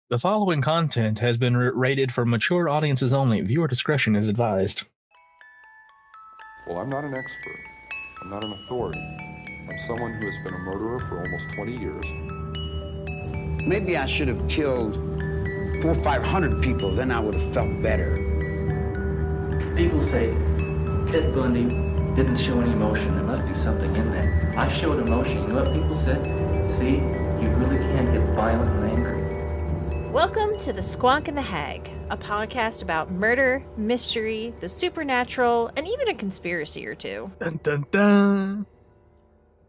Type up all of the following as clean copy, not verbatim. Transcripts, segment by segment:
The following content has been rated for mature audiences only. Viewer discretion is advised. Well, I'm not an expert. I'm not an authority. I'm someone who has been a murderer for almost 20 years. Maybe I should have killed 400 or 500 people, then I would have felt better. People say Ted Bundy didn't show any emotion. There must be something in that. I showed emotion. You know what people said? See, you really can get violent and angry. Welcome to the Squonk The Hag, a podcast about murder, mystery, the supernatural, and even a conspiracy or two. Dun, dun, dun.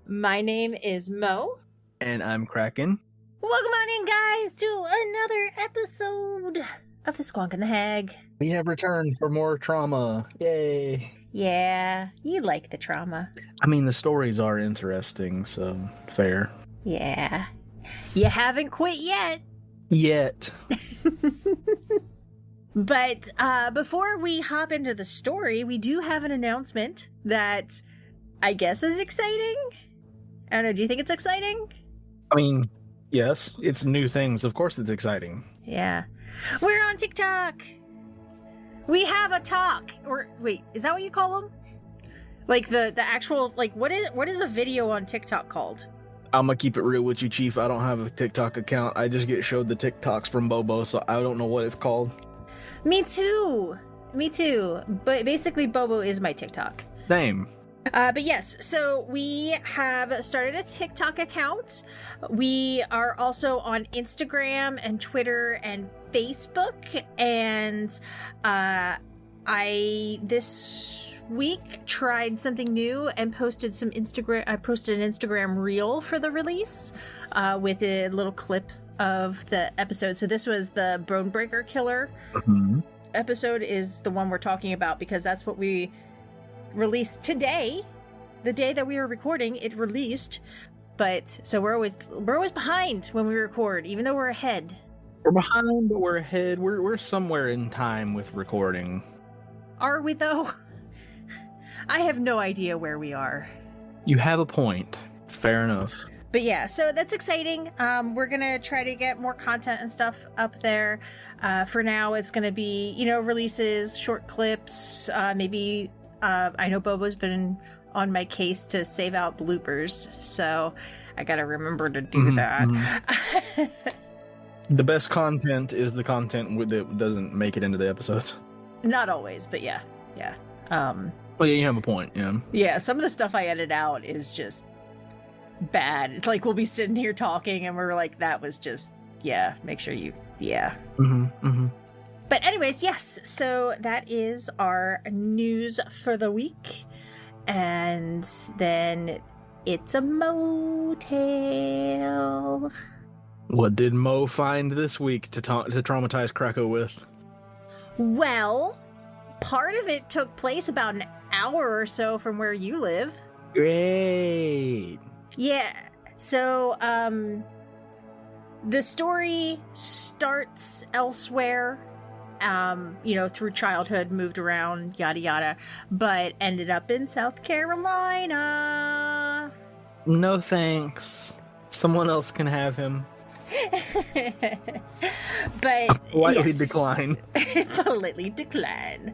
My name is Mo. And I'm Kraken. Welcome on in, guys, to another episode of the Squonk The Hag. We have returned for more trauma. Yay. Yeah, you like the trauma. I mean, the stories are interesting, so fair. Yeah. You haven't quit yet. Yet. But before we hop into the story, we do have an announcement that I guess is exciting. I don't know, do you think it's exciting? I mean, yes, it's new things. Of course it's exciting. Yeah. We're on TikTok. We have a talk. Or wait, is that what you call them? Like the actual, like, what is a video on TikTok called? I'm gonna keep it real with you, Chief. I don't have a TikTok account. I just get showed the TikToks from Bobo, so I don't know what it's called. Me too. But basically, Bobo is my TikTok. Same. But yes, so we have started a TikTok account. We are also on Instagram and Twitter and Facebook. And I this week tried something new and posted some Instagram. I posted an Instagram reel for the release with a little clip of the episode. So this was the Bonebreaker Killer episode, is the one we're talking about because that's what we released today. The day that we were recording, it released. But so we're always behind when we record, even though we're ahead. We're behind, but we're ahead. We're somewhere in time with recording. Are we though? I have no idea where we are. You have a point. Fair enough. But yeah, so that's exciting. We're gonna try to get more content and stuff up there. For now, it's gonna be, releases, short clips, maybe. I know Bobo's been on my case to save out bloopers, so I gotta remember to do that. The best content is the content that doesn't make it into the episodes. Not always, but yeah. Well, yeah, you have a point, yeah. Yeah, some of the stuff I edit out is just bad. It's like we'll be sitting here talking and we're like, that was just, make sure you, But anyways, yes, so that is our news for the week. And then it's a motel. What did Mo find this week to traumatize Krakow with? Well, part of it took place about an hour or so from where you live. Great. Yeah. So, the story starts elsewhere, through childhood, moved around, yada yada, but ended up in South Carolina. No thanks. Someone else can have him. But politely decline. Politely decline.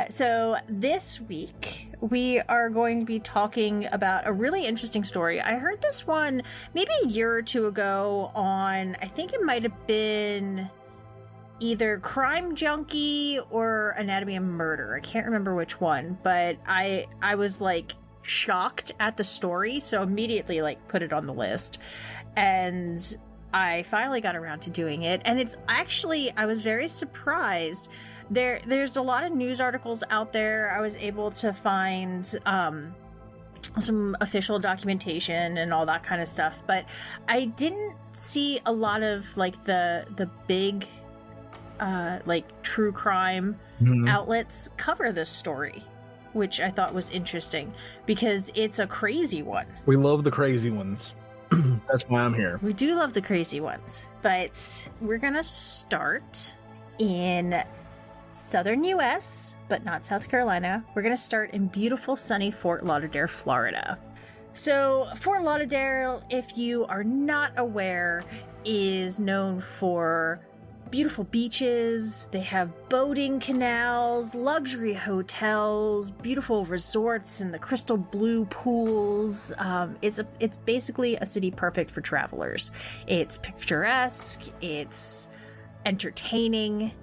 So this week we are going to be talking about a really interesting story. I heard this one maybe a year or two ago on, I think it might have been either Crime Junkie or Anatomy of Murder. I can't remember which one, but I was like shocked at the story, so immediately like put it on the list. And I finally got around to doing it, and it's actually, I was very surprised. There's a lot of news articles out there. I was able to find some official documentation and all that kind of stuff, but I didn't see a lot of like the big like true crime outlets cover this story, which I thought was interesting because it's a crazy one. We love the crazy ones. That's why I'm here. We do love the crazy ones, but we're gonna start in southern US, but not South Carolina. We're gonna start in beautiful sunny Fort Lauderdale, Florida. So, Fort Lauderdale, if you are not aware, is known for beautiful beaches. They have boating canals, luxury hotels, beautiful resorts, and the crystal blue pools. It's basically a city perfect for travelers. It's picturesque, it's entertaining.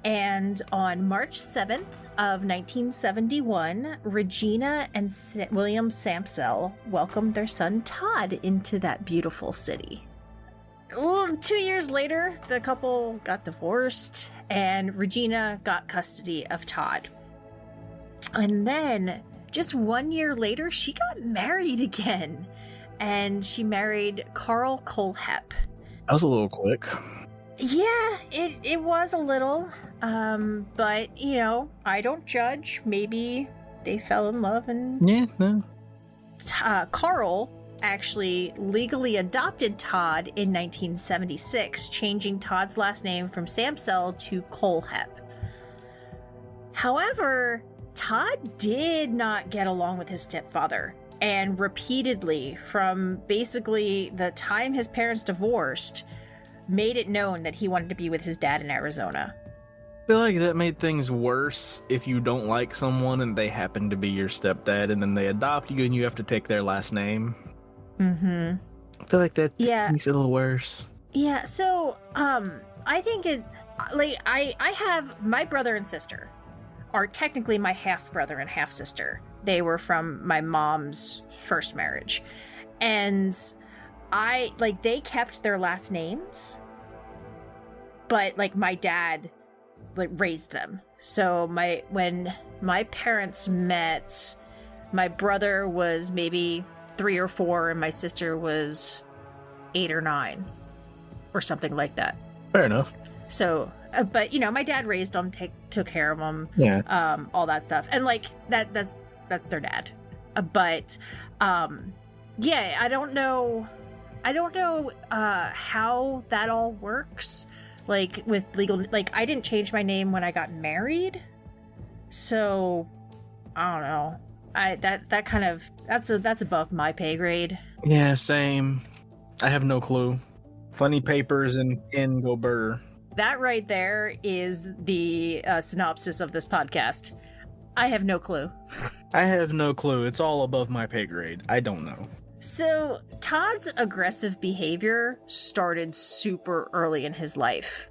And on March 7th of 1971, Regina and William Sampsell welcomed their son Todd into that beautiful city. 2 years later, the couple got divorced, and Regina got custody of Todd. And then, just 1 year later, she got married again, and she married Carl Kohlhepp. That was a little quick. Yeah, it was a little, but, I don't judge. Maybe they fell in love and... Yeah, no. Carl actually legally adopted Todd in 1976, changing Todd's last name from Sampsell to Kohlhepp. However, Todd did not get along with his stepfather, and repeatedly, from basically the time his parents divorced, made it known that he wanted to be with his dad in Arizona. I feel like that made things worse if you don't like someone and they happen to be your stepdad and then they adopt you and you have to take their last name. Mm-hmm. I feel like that makes it a little worse. Yeah, so, I think I have my brother and sister are technically my half-brother and half-sister. They were from my mom's first marriage. And they kept their last names, but, my dad, raised them. So, when my parents met, my brother was maybe 3 or 4, and my sister was 8 or 9, or something like that. Fair enough. So, but, my dad raised them, took care of them, yeah, all that stuff. And, that's their dad. But, yeah, I don't know how that all works, with legal, I didn't change my name when I got married, so I don't know. That's above my pay grade. Yeah, same. I have no clue. Funny papers and pen go burr. That right there is the synopsis of this podcast. I have no clue. I have no clue. It's all above my pay grade. I don't know. So, Todd's aggressive behavior started super early in his life.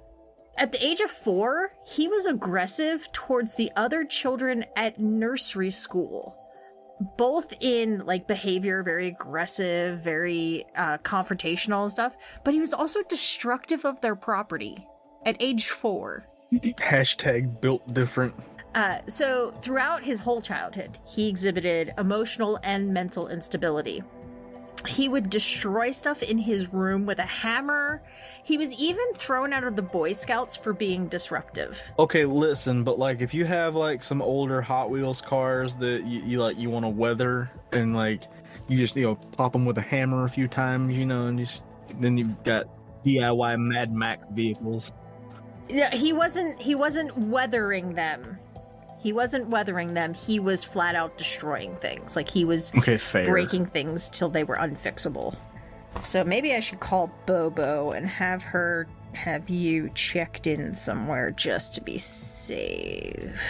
At the age of 4, he was aggressive towards the other children at nursery school. Both in, behavior, very aggressive, very confrontational and stuff, but he was also destructive of their property at age 4. Hashtag built different. So, throughout his whole childhood, he exhibited emotional and mental instability. He would destroy stuff in his room with a hammer. He was even thrown out of the Boy Scouts for being disruptive. Okay, listen, but if you have some older Hot Wheels cars that you want to weather and you just pop them with a hammer a few times, and then you've got DIY Mad Max vehicles. Yeah, he wasn't weathering them. He wasn't weathering them. He was flat out destroying things. He was breaking things till they were unfixable. So maybe I should call Bobo and have you checked in somewhere just to be safe.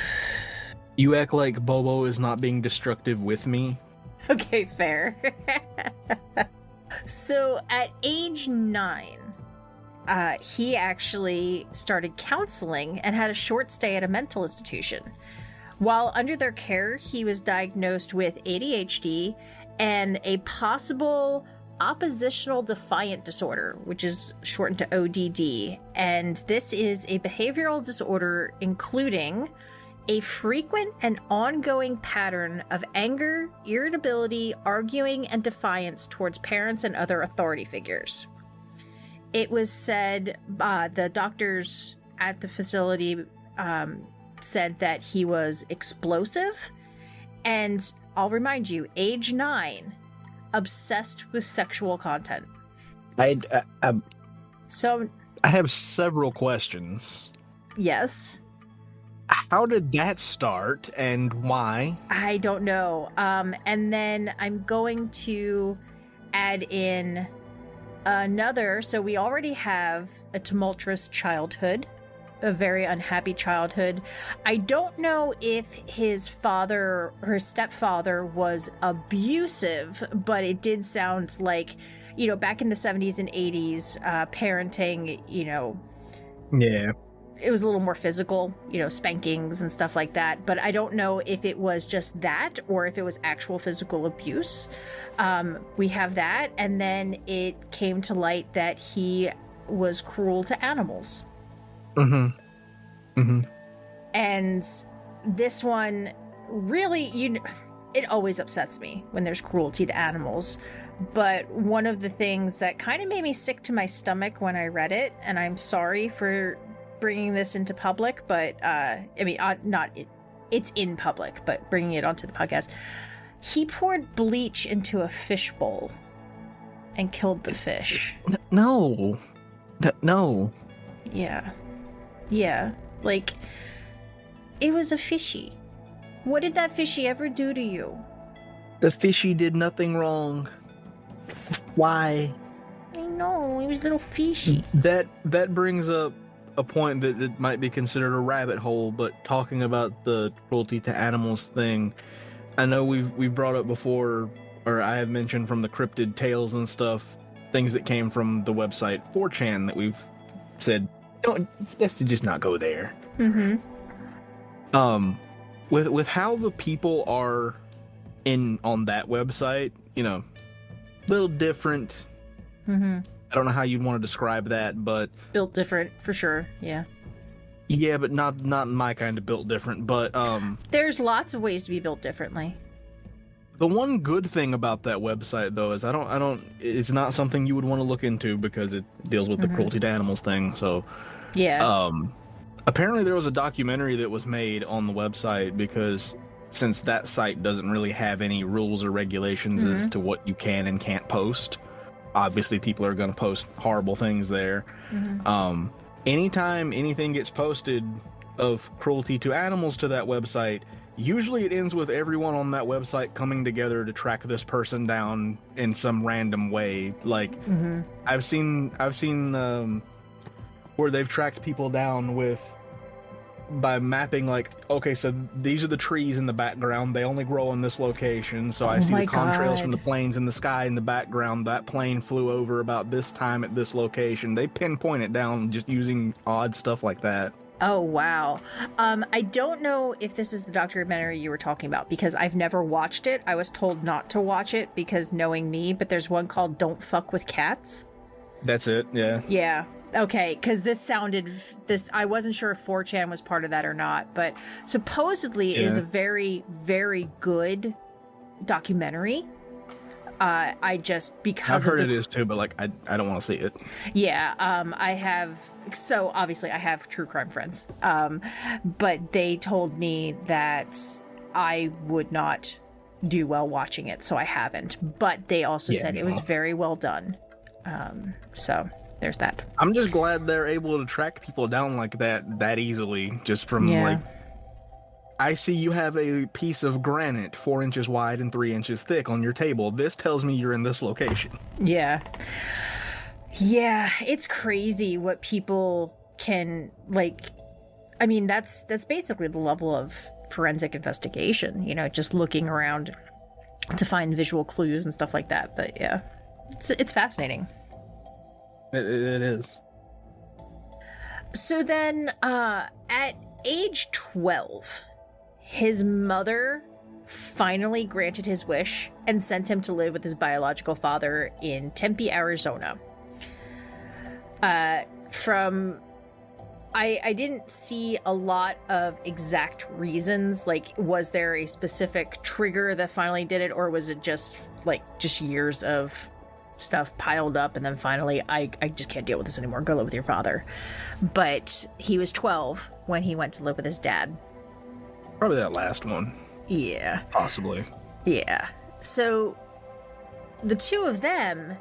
You act like Bobo is not being destructive with me. Okay, fair. So at age 9, he actually started counseling and had a short stay at a mental institution. While under their care, he was diagnosed with ADHD and a possible oppositional defiant disorder, which is shortened to ODD. And this is a behavioral disorder including a frequent and ongoing pattern of anger, irritability, arguing, and defiance towards parents and other authority figures. It was said, the doctors at the facility said that he was explosive, and I'll remind you, age 9, obsessed with sexual content. So I have several questions. Yes. How did that start and why? I don't know. And then I'm going to add in another. So we already have a tumultuous childhood, a very unhappy childhood. I don't know if his father or his stepfather was abusive, but it did sound like, back in the 70s and 80s, parenting, Yeah. it was a little more physical, spankings and stuff like that. But I don't know if it was just that or if it was actual physical abuse. We have that. And then it came to light that he was cruel to animals. And this one really, it always upsets me when there's cruelty to animals. But one of the things that kind of made me sick to my stomach when I read it, and I'm sorry for bringing this into public, but it's in public, but bringing it onto the podcast. He poured bleach into a fish bowl and killed the fish. No. Yeah. Like, it was a fishy. What did that fishy ever do to you? The fishy did nothing wrong. Why? I know, he was a little fishy. That brings up a point that might be considered a rabbit hole, but talking about the cruelty to animals thing, I know we've brought up before, or I have mentioned from the cryptid tales and stuff, things that came from the website 4chan that we've said, it's best to just not go there. With how the people are on that website, little different. I don't know how you'd want to describe that, but built different for sure. Yeah, but not my kind of built different. But there's lots of ways to be built differently. The one good thing about that website, though, is I don't. It's not something you would want to look into because it deals with the cruelty to animals thing. So yeah. Apparently, there was a documentary that was made on the website because since that site doesn't really have any rules or regulations as to what you can and can't post. Obviously, people are going to post horrible things there. Anytime anything gets posted of cruelty to animals to that website, usually it ends with everyone on that website coming together to track this person down in some random way. Like, I've seen where they've tracked people down by mapping, like, okay, so these are the trees in the background, they only grow in this location, so I see the contrails from the planes in the sky in the background, that plane flew over about this time at this location. They pinpoint it down just using odd stuff like that. Oh, wow. I don't know if this is the documentary you were talking about because I've never watched it. I was told not to watch it because knowing me, but there's one called Don't Fuck with Cats. That's it, yeah. Yeah. Okay, because I wasn't sure if 4chan was part of that or not, but supposedly it is a very, very good documentary. I've heard it is too, but like I don't want to see it. Yeah, obviously I have true crime friends, but they told me that I would not do well watching it, so I haven't. But they also said it was very well done. So there's that. I'm just glad they're able to track people down like that easily, just from like, I see you have a piece of granite 4 inches wide and 3 inches thick on your table. This tells me you're in this location. Yeah, it's crazy what people can, like, I mean, that's basically the level of forensic investigation, just looking around to find visual clues and stuff like that. But yeah, it's fascinating. It is. So then, at age 12, his mother finally granted his wish and sent him to live with his biological father in Tempe, Arizona. I didn't see a lot of exact reasons. Like, was there a specific trigger that finally did it, or was it just years of stuff piled up and then finally I just can't deal with this anymore, go live with your father? But he was 12 when he went to live with his dad. Probably that last one. Yeah. Possibly. Yeah. So the two of them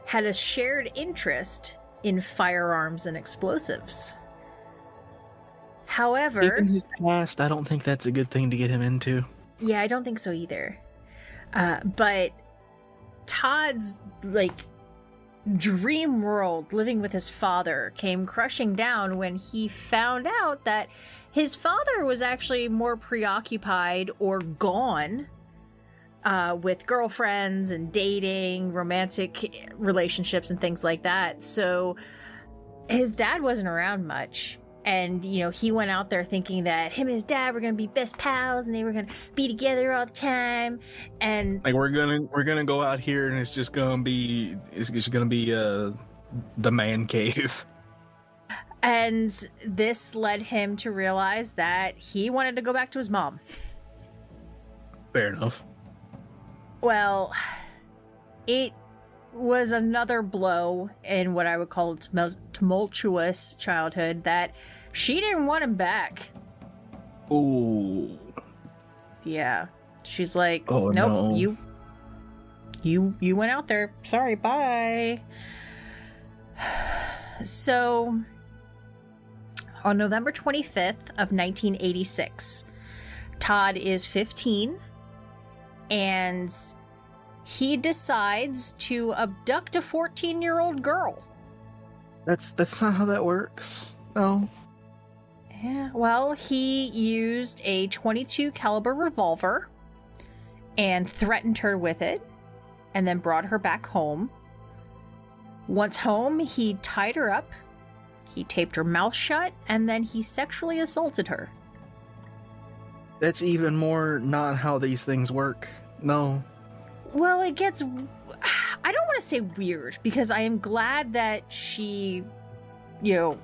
had a shared interest in firearms and explosives. However, Given his past, I don't think that's a good thing to get him into. yeah, I don't think so either. But Todd's, like, dream world living with his father came crushing down when he found out that his father was actually more preoccupied or gone with girlfriends and dating, romantic relationships, and things like that. So his dad wasn't around much. And, you know, he went out there thinking that him and his dad were going to be best pals and they were going to be together all the time. And Like, we're gonna go out here and it's just gonna be the man cave. And this led him to realize that he wanted to go back to his mom. Fair enough. Well, it was another blow in what I would call a tumultuous childhood that she didn't want him back. Ooh. Yeah. She's like, Oh, nope, no. you went out there. Sorry, bye. So, on November 25th of 1986, Todd is 15, and he decides to abduct a 14-year-old girl. That's not how that works. No. Yeah, well, he used a .22 caliber revolver and threatened her with it, and then brought her back home. Once home, he tied her up, he taped her mouth shut, and then he sexually assaulted her. That's even more not how these things work. No. Well, it gets... I don't want to say weird, because I am glad that she, you know,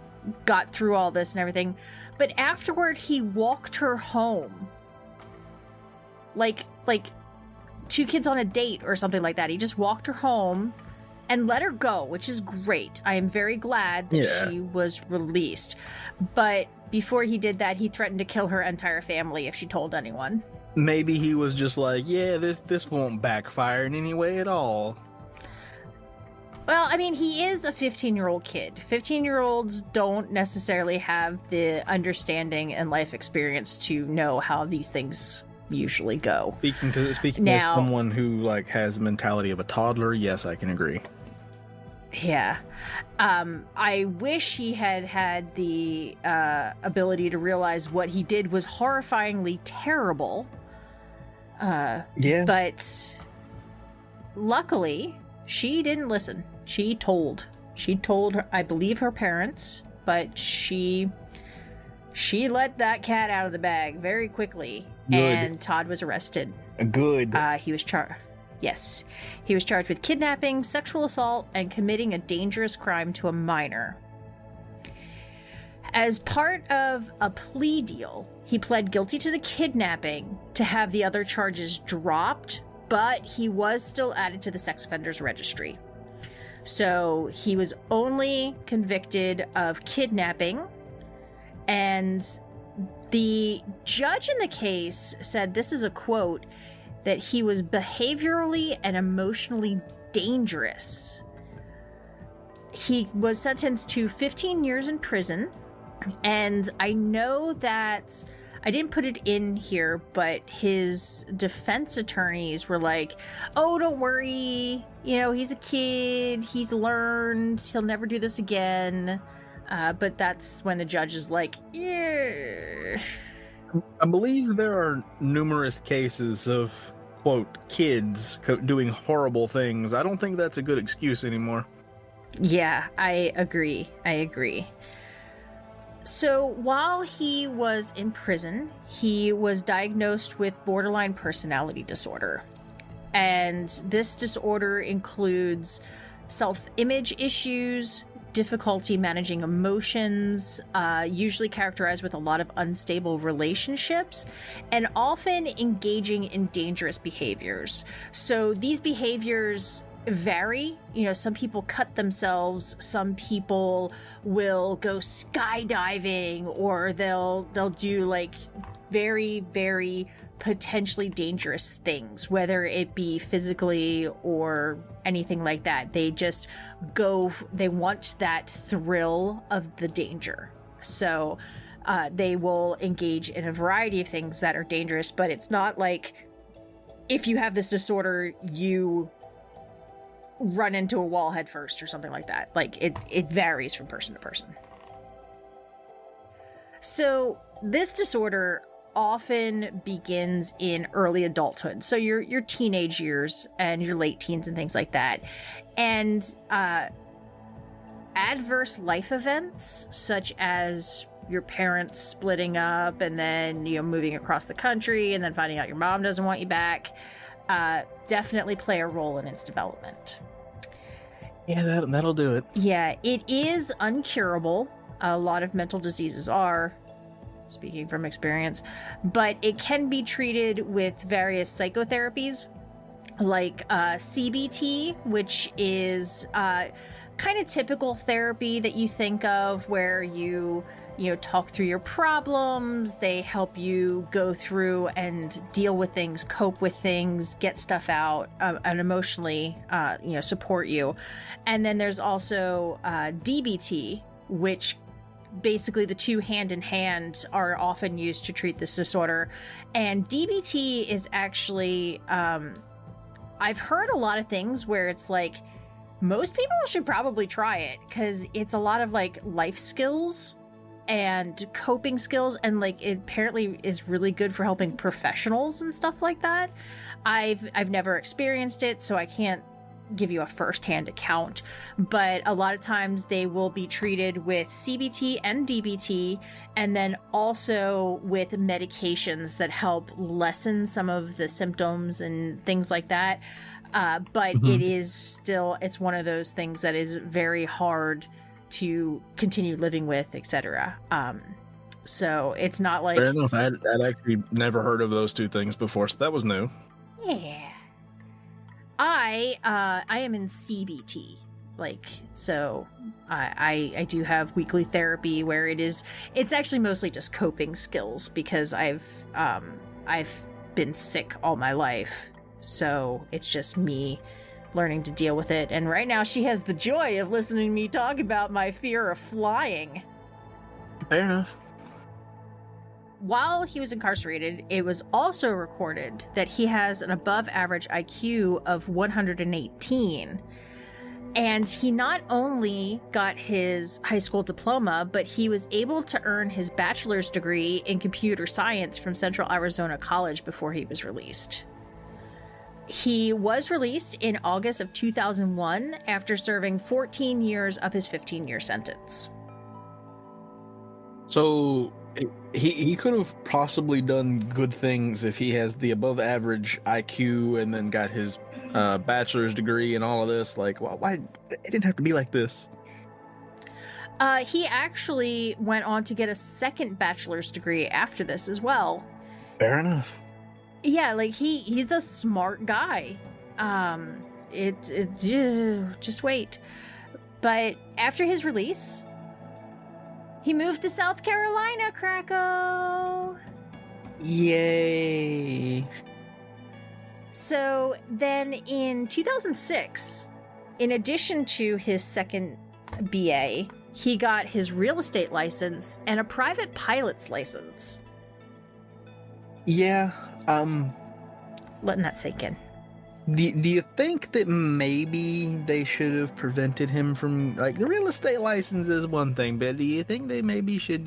got through all this and everything. But afterward, he walked her home. Like 2 kids on a date or something like that. He just walked her home and let her go, which is great. I am very glad that she was released. But before he did that, he threatened to kill her entire family if she told anyone. Maybe he was just like, yeah, this won't backfire in any way at all. Well, I mean, he is a 15-year-old kid. 15-year-olds don't necessarily have the understanding and life experience to know how these things usually go. Speaking as someone who like has the mentality of a toddler, yes, I can agree. Yeah. I wish he had the ability to realize what he did was horrifyingly terrible. Yeah. But luckily, she didn't listen. She told her, I believe, her parents, but she let that cat out of the bag very quickly. Good. And Todd was arrested. Good. He was charged. Yes, he was charged with kidnapping, sexual assault, and committing a dangerous crime to a minor. As part of a plea deal, he pled guilty to the kidnapping to have the other charges dropped, but he was still added to the sex offenders registry. So he was only convicted of kidnapping, and the judge in the case said, this is a quote, that he was behaviorally and emotionally dangerous. He was sentenced to 15 years in prison, and I know that I didn't put it in here, but his defense attorneys were like, oh, don't worry, you know, he's a kid, he's learned, he'll never do this again. But that's when the judge is like, yeah. I believe there are numerous cases of, quote, kids doing horrible things. I don't think that's a good excuse anymore. Yeah, I agree. So while he was in prison, he was diagnosed with borderline personality disorder. And this disorder includes self-image issues, difficulty managing emotions, usually characterized with a lot of unstable relationships, and often engaging in dangerous behaviors. So these behaviors vary. You know, some people cut themselves, some people will go skydiving, or they'll do like very, very potentially dangerous things, whether it be physically or anything like that. They just go, they want that thrill of the danger. So They will engage in a variety of things that are dangerous, but it's not like if you have this disorder, you run into a wall head first or something like that. Like it varies from person to person. So this disorder often begins in early adulthood. So your teenage years and your late teens and things like that. And adverse life events such as your parents splitting up and then, moving across the country and then finding out your mom doesn't want you back, definitely play a role in its development. Yeah, that'll do it. Yeah, it is uncurable. A lot of mental diseases are, speaking from experience, but it can be treated with various psychotherapies like CBT, which is kind of typical therapy that you think of where you talk through your problems. They help you go through and deal with things, cope with things, get stuff out, and emotionally, support you. And then there's also DBT, which basically the two hand in hand are often used to treat this disorder. And DBT is actually, I've heard a lot of things where it's like, most people should probably try it because it's a lot of like life skills and coping skills, and like it apparently is really good for helping professionals and stuff like that. I've never experienced it, so I can't give you a first-hand account, but a lot of times they will be treated with CBT and DBT, and then also with medications that help lessen some of the symptoms and things like that. But it is still, it's one of those things that is very hard to continue living with, etc. So it's not like... Fair enough. I'd actually never heard of those two things before, so that was new. Yeah. I am in CBT, so I do have weekly therapy where it's actually mostly just coping skills because I've been sick all my life, so it's just me learning to deal with it. And right now she has the joy of listening to me talk about my fear of flying. Fair enough. While he was incarcerated, it was also recorded that he has an above average IQ of 118. And he not only got his high school diploma, but he was able to earn his bachelor's degree in computer science from Central Arizona College before he was released. He was released in August of 2001 after serving 14 years of his 15-year sentence. So he could have possibly done good things if he has the above average IQ and then got his bachelor's degree and all of this. Like, why it didn't have to be like this? He actually went on to get a second bachelor's degree after this as well. Fair enough. Yeah, like he's a smart guy. Just wait. But after his release, he moved to South Carolina, Krakow. Yay. So then in 2006, in addition to his second BA, he got his real estate license and a private pilot's license. Yeah. Letting that sink in. Do you think that maybe they should have prevented him from, like, the real estate license is one thing, but do you think they maybe should,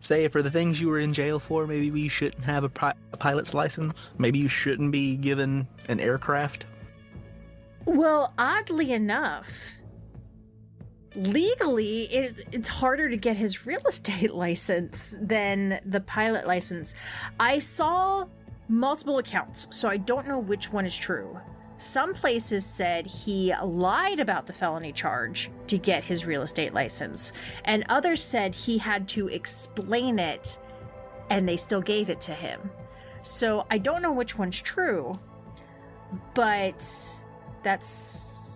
say for the things you were in jail for, maybe we shouldn't have a pilot's license? Maybe you shouldn't be given an aircraft? Well, oddly enough, legally, it's harder to get his real estate license than the pilot license. I saw multiple accounts, so I don't know which one is true. Some places said he lied about the felony charge to get his real estate license, and others said he had to explain it, and they still gave it to him. So I don't know which one's true, but that's...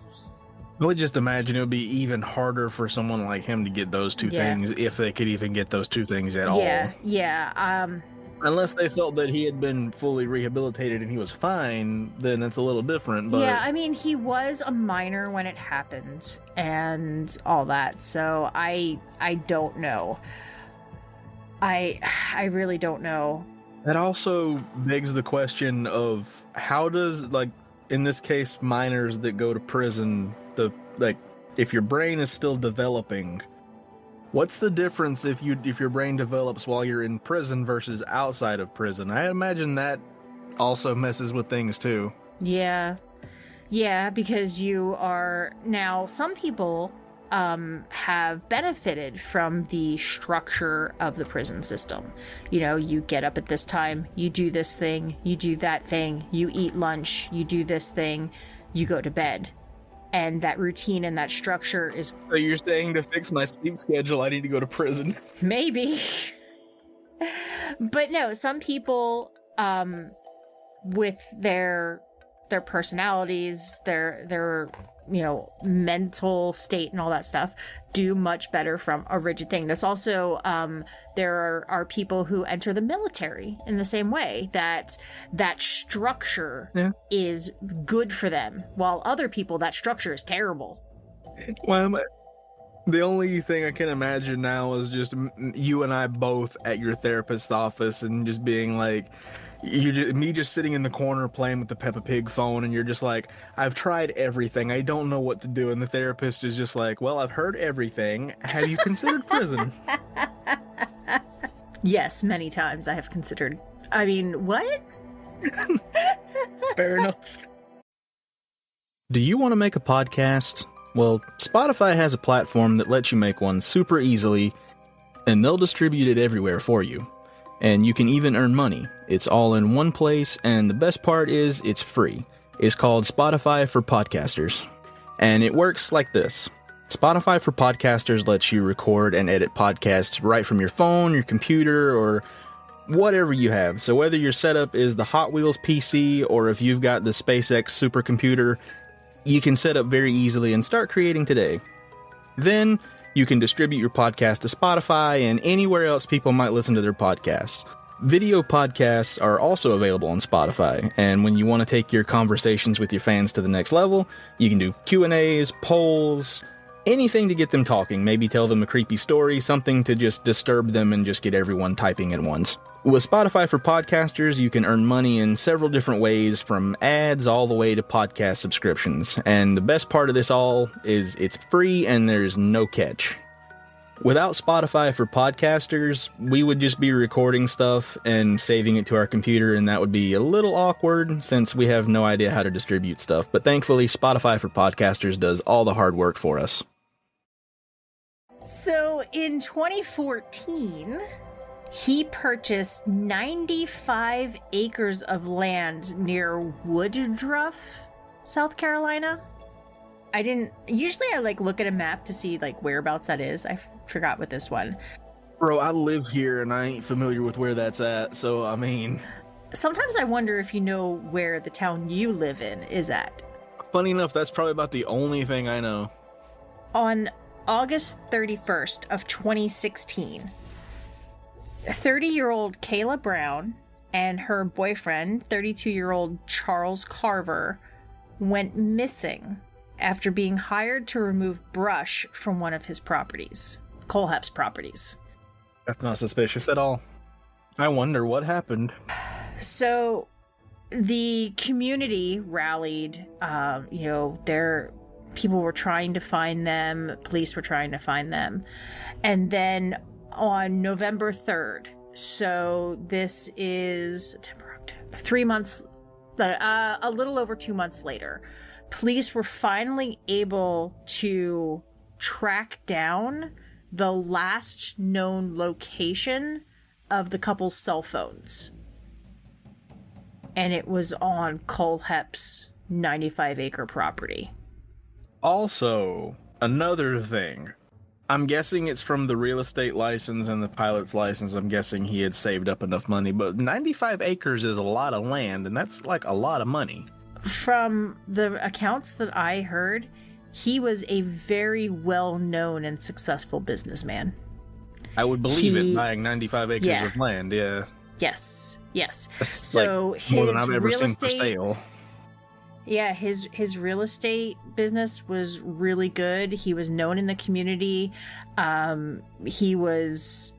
I would just imagine it would be even harder for someone like him to get those two things, if they could even get those two things at all. Yeah. Unless they felt that he had been fully rehabilitated and he was fine, then it's a little different. But yeah, I mean, he was a minor when it happened and all that, so I don't know. I really don't know. That also begs the question of how does, like, in this case, minors that go to prison, if your brain is still developing, what's the difference if your brain develops while you're in prison versus outside of prison? I imagine that also messes with things too. Yeah. Yeah, because you are now, some people have benefited from the structure of the prison system. You know, you get up at this time, you do this thing, you do that thing, you eat lunch, you do this thing, you go to bed. And that routine and that structure is... So you're saying to fix my sleep schedule, I need to go to prison? Maybe. But no, some people, with their personalities, their mental state and all that stuff, do much better from a rigid thing. That's also, there are people who enter the military in the same way, that structure is good for them, while other people, that structure is terrible. Well, the only thing I can imagine now is just you and I both at your therapist's office and just being like, me just sitting in the corner playing with the Peppa Pig phone, and you're just like, I've tried everything, I don't know what to do, and the therapist is just like, well, I've heard everything, have you considered prison? Yes, many times I have considered. I mean, what? Fair enough. Do you want to make a podcast? Well, Spotify has a platform that lets you make one super easily, and they'll distribute it everywhere for you. And you can even earn money. It's all in one place, and the best part is it's free. It's called Spotify for Podcasters. And it works like this. Spotify for Podcasters lets you record and edit podcasts right from your phone, your computer, or whatever you have. So whether your setup is the Hot Wheels PC, or if you've got the SpaceX supercomputer, you can set up very easily and start creating today. Then you can distribute your podcast to Spotify and anywhere else people might listen to their podcasts. Video podcasts are also available on Spotify, and when you want to take your conversations with your fans to the next level, you can do Q&As, polls, anything to get them talking. Maybe tell them a creepy story, something to just disturb them and just get everyone typing at once. With Spotify for Podcasters, you can earn money in several different ways, from ads all the way to podcast subscriptions. And the best part of this all is it's free and there's no catch. Without Spotify for Podcasters, we would just be recording stuff and saving it to our computer, and that would be a little awkward since we have no idea how to distribute stuff. But thankfully, Spotify for Podcasters does all the hard work for us. So in 2014... he purchased 95 acres of land near Woodruff, South Carolina. Usually I look at a map to see whereabouts that is. I forgot what this one. Bro, I live here and I ain't familiar with where that's at, so I mean... Sometimes I wonder if you know where the town you live in is at. Funny enough, that's probably about the only thing I know. On August 31st of 2016... 30-year-old Kayla Brown and her boyfriend, 32-year-old Charles Carver, went missing after being hired to remove brush from one of his properties, Kohlhepp's properties. That's not suspicious at all. I wonder what happened. So the community rallied, people were trying to find them, police were trying to find them, and then on November 3rd, so this is September, October, 3 months, a little over 2 months later, police were finally able to track down the last known location of the couple's cell phones. And it was on Kohlhepp's 95-acre property. Also, another thing. I'm guessing it's from the real estate license and the pilot's license. I'm guessing he had saved up enough money, but 95 acres is a lot of land, and that's a lot of money. From the accounts that I heard, he was a very well-known and successful businessman. I would believe it, buying 95 acres of land, yeah. Yes. That's so more than I've ever seen for sale. Yeah, his real estate business was really good. He was known in the community. He was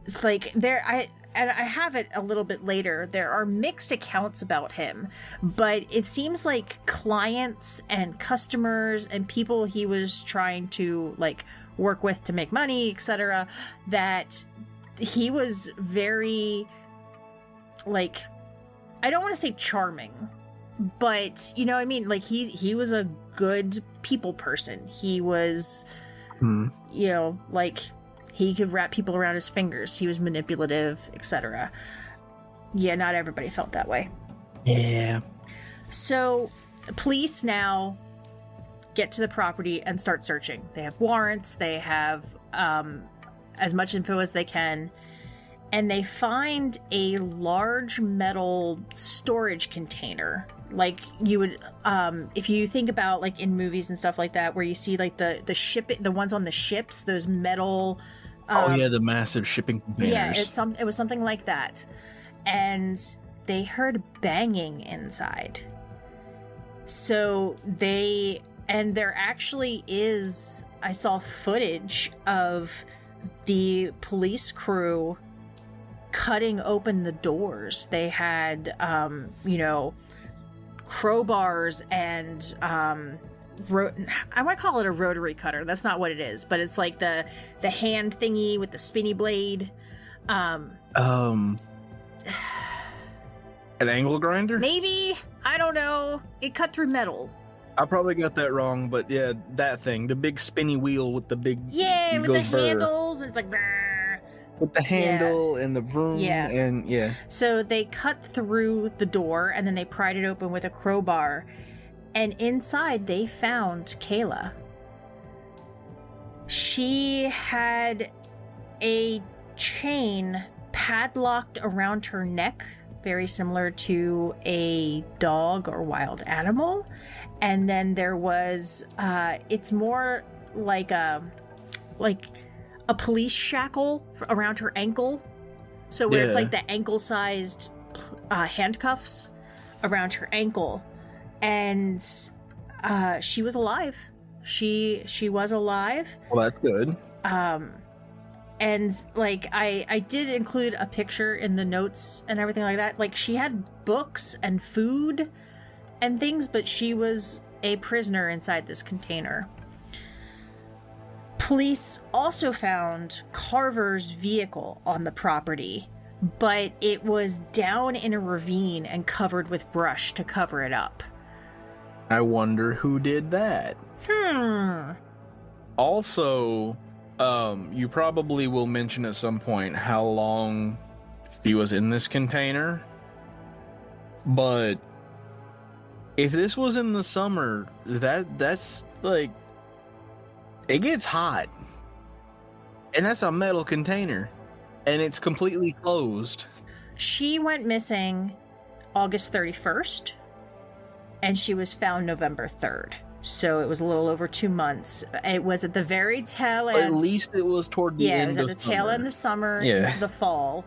it's like I have it a little bit later. There are mixed accounts about him, but it seems like clients and customers and people he was trying to like work with to make money, etc., that he was very, like, I don't want to say charming, but you know what I mean? Like he was a good people person. He was, you know, like he could wrap people around his fingers. He was manipulative, etc. Yeah, not everybody felt that way. Yeah. So police now get to the property and start searching. They have warrants. They have as much info as they can. And they find a large metal storage container. Like you would, if you think about like in movies and stuff like that, where you see like the ones on the ships, those metal. The massive shipping containers. Yeah, it was something like that. And they heard banging inside. So there actually is, I saw footage of the police crew cutting open the doors. They had, crowbars and, I want to call it a rotary cutter. That's not what it is, but it's like the hand thingy with the spinny blade. An angle grinder? Maybe. I don't know. It cut through metal. I probably got that wrong, but yeah, that thing. The big spinny wheel with the big... Yeah, with the handles. It's like... With the handle and the vroom and yeah. So they cut through the door and then they pried it open with a crowbar. And inside they found Kayla. She had a chain padlocked around her neck, very similar to a dog or wild animal. And then there was, it's more like a police shackle around her ankle. So where it's like the ankle-sized handcuffs around her ankle. And she was alive. She was alive. Well, that's good. And like I did include a picture in the notes and everything like that. Like she had books and food and things, but she was a prisoner inside this container. Police also found Carver's vehicle on the property, but it was down in a ravine and covered with brush to cover it up. I wonder who did that. Also, you probably will mention at some point how long she was in this container. But if this was in the summer, that's like, it gets hot. And that's a metal container. And it's completely closed. She went missing August 31st. And she was found November 3rd. So it was a little over 2 months. It was at the very tail end. At least it was toward the end of summer. Yeah, it was at the tail end of summer into the fall.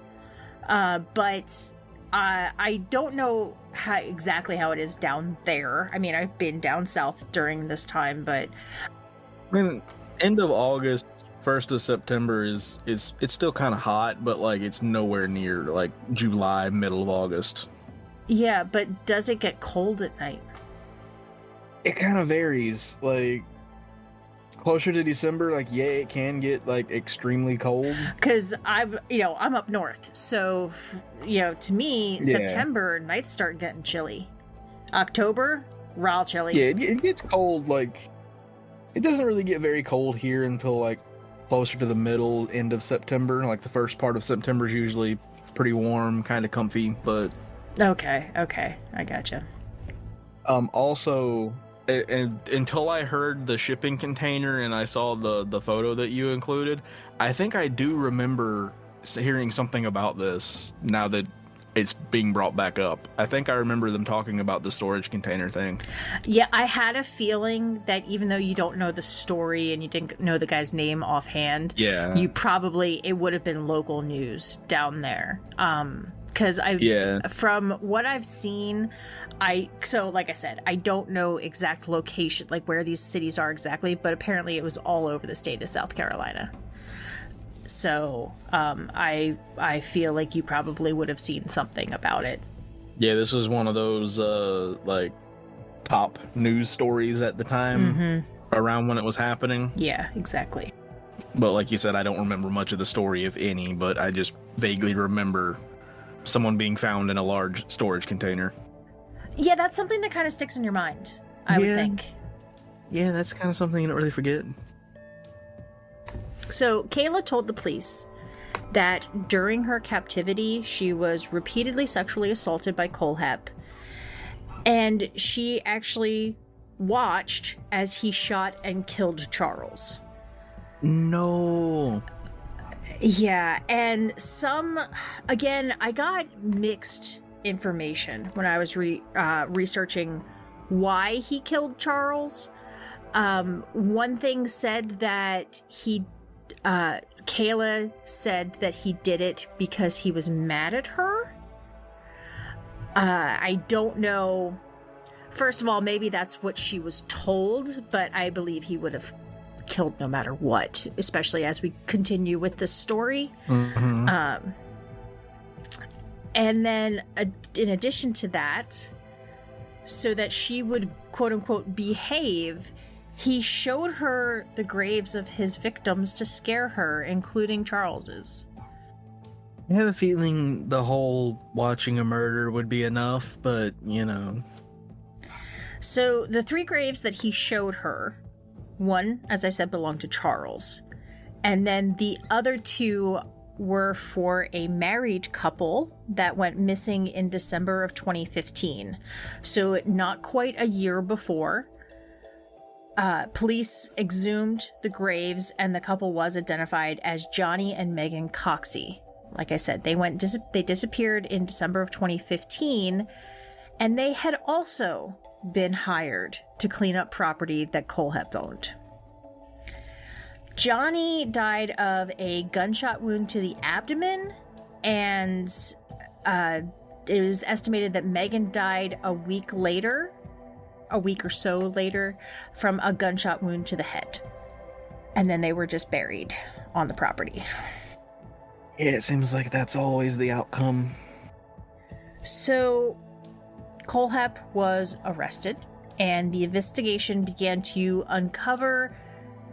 But I don't know exactly how it is down there. I mean, I've been down south during this time, but... I mean, end of August, 1st of September it's still kind of hot, but like it's nowhere near like July, middle of August. Yeah, but does it get cold at night? It kind of varies. Like closer to December, like it can get like extremely cold. Because I'm up north, so to me, September nights start getting chilly. October, raw chilly. Yeah, it gets cold. Like it doesn't really get very cold here until like closer to the middle end of September. Like the first part of September is usually pretty warm, kind of comfy, but. Okay, I gotcha. Also, until I heard the shipping container and I saw the photo that you included, I think I do remember hearing something about this now that it's being brought back up. I think I remember them talking about the storage container thing. Yeah, I had a feeling that even though you don't know the story and you didn't know the guy's name offhand, it would have been local news down there. Because from what I've seen, like I said, I don't know exact location, like where these cities are exactly, but apparently it was all over the state of South Carolina. So I feel like you probably would have seen something about it. Yeah, this was one of those like top news stories at the time, around when it was happening. Yeah, exactly. But like you said, I don't remember much of the story, if any, but I just vaguely remember someone being found in a large storage container. Yeah, that's something that kind of sticks in your mind, I would think. Yeah, that's kind of something you don't really forget. So Kayla told the police that during her captivity, she was repeatedly sexually assaulted by Kohlhepp, and she actually watched as he shot and killed Charles. No. Yeah, and again, I got mixed information when I was researching why he killed Charles. One thing said that Kayla said that he did it because he was mad at her. I don't know. First of all, maybe that's what she was told, but I believe he would have killed no matter what, especially as we continue with the story. And then in addition to that, so that she would quote unquote behave, he showed her the graves of his victims to scare her, including Charles's. I have a feeling the whole watching a murder would be enough, but you know. So the 3 graves that he showed her, one, as I said, belonged to Charles. And then the other 2 were for a married couple that went missing in December of 2015. So not quite a year before. Police exhumed the graves, and the couple was identified as Johnny and Megan Coxey. Like I said, they disappeared in December of 2015, and they had also been hired to clean up property that Kohlhepp owned. Johnny died of a gunshot wound to the abdomen, and it was estimated that Megan died a week or so later, from a gunshot wound to the head. And then they were just buried on the property. Yeah, it seems like that's always the outcome. So Kohlhepp was arrested, and the investigation began to uncover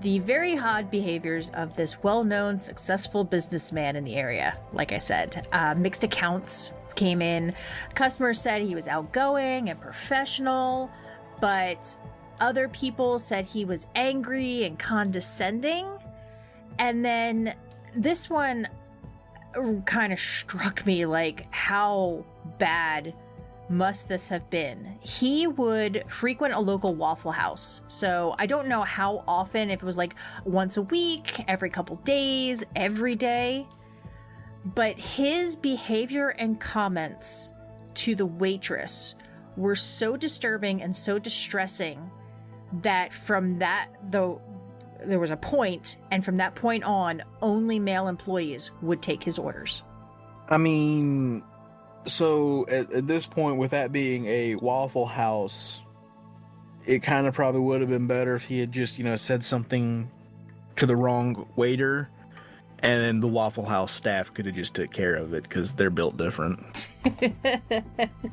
the very odd behaviors of this well-known, successful businessman in the area. Like I said, mixed accounts came in. Customers said he was outgoing and professional, but other people said he was angry and condescending. And then this one kind of struck me, like, how bad must this have been? He would frequent a local Waffle House. So I don't know how often, if it was like once a week, every couple days, every day. But his behavior and comments to the waitress were so disturbing and so distressing that from that, though, there was a point, and from that point on, only male employees would take his orders. I mean, so at this point, with that being a Waffle House, it kind of probably would have been better if he had just, said something to the wrong waiter, and then the Waffle House staff could have just took care of it, because they're built different.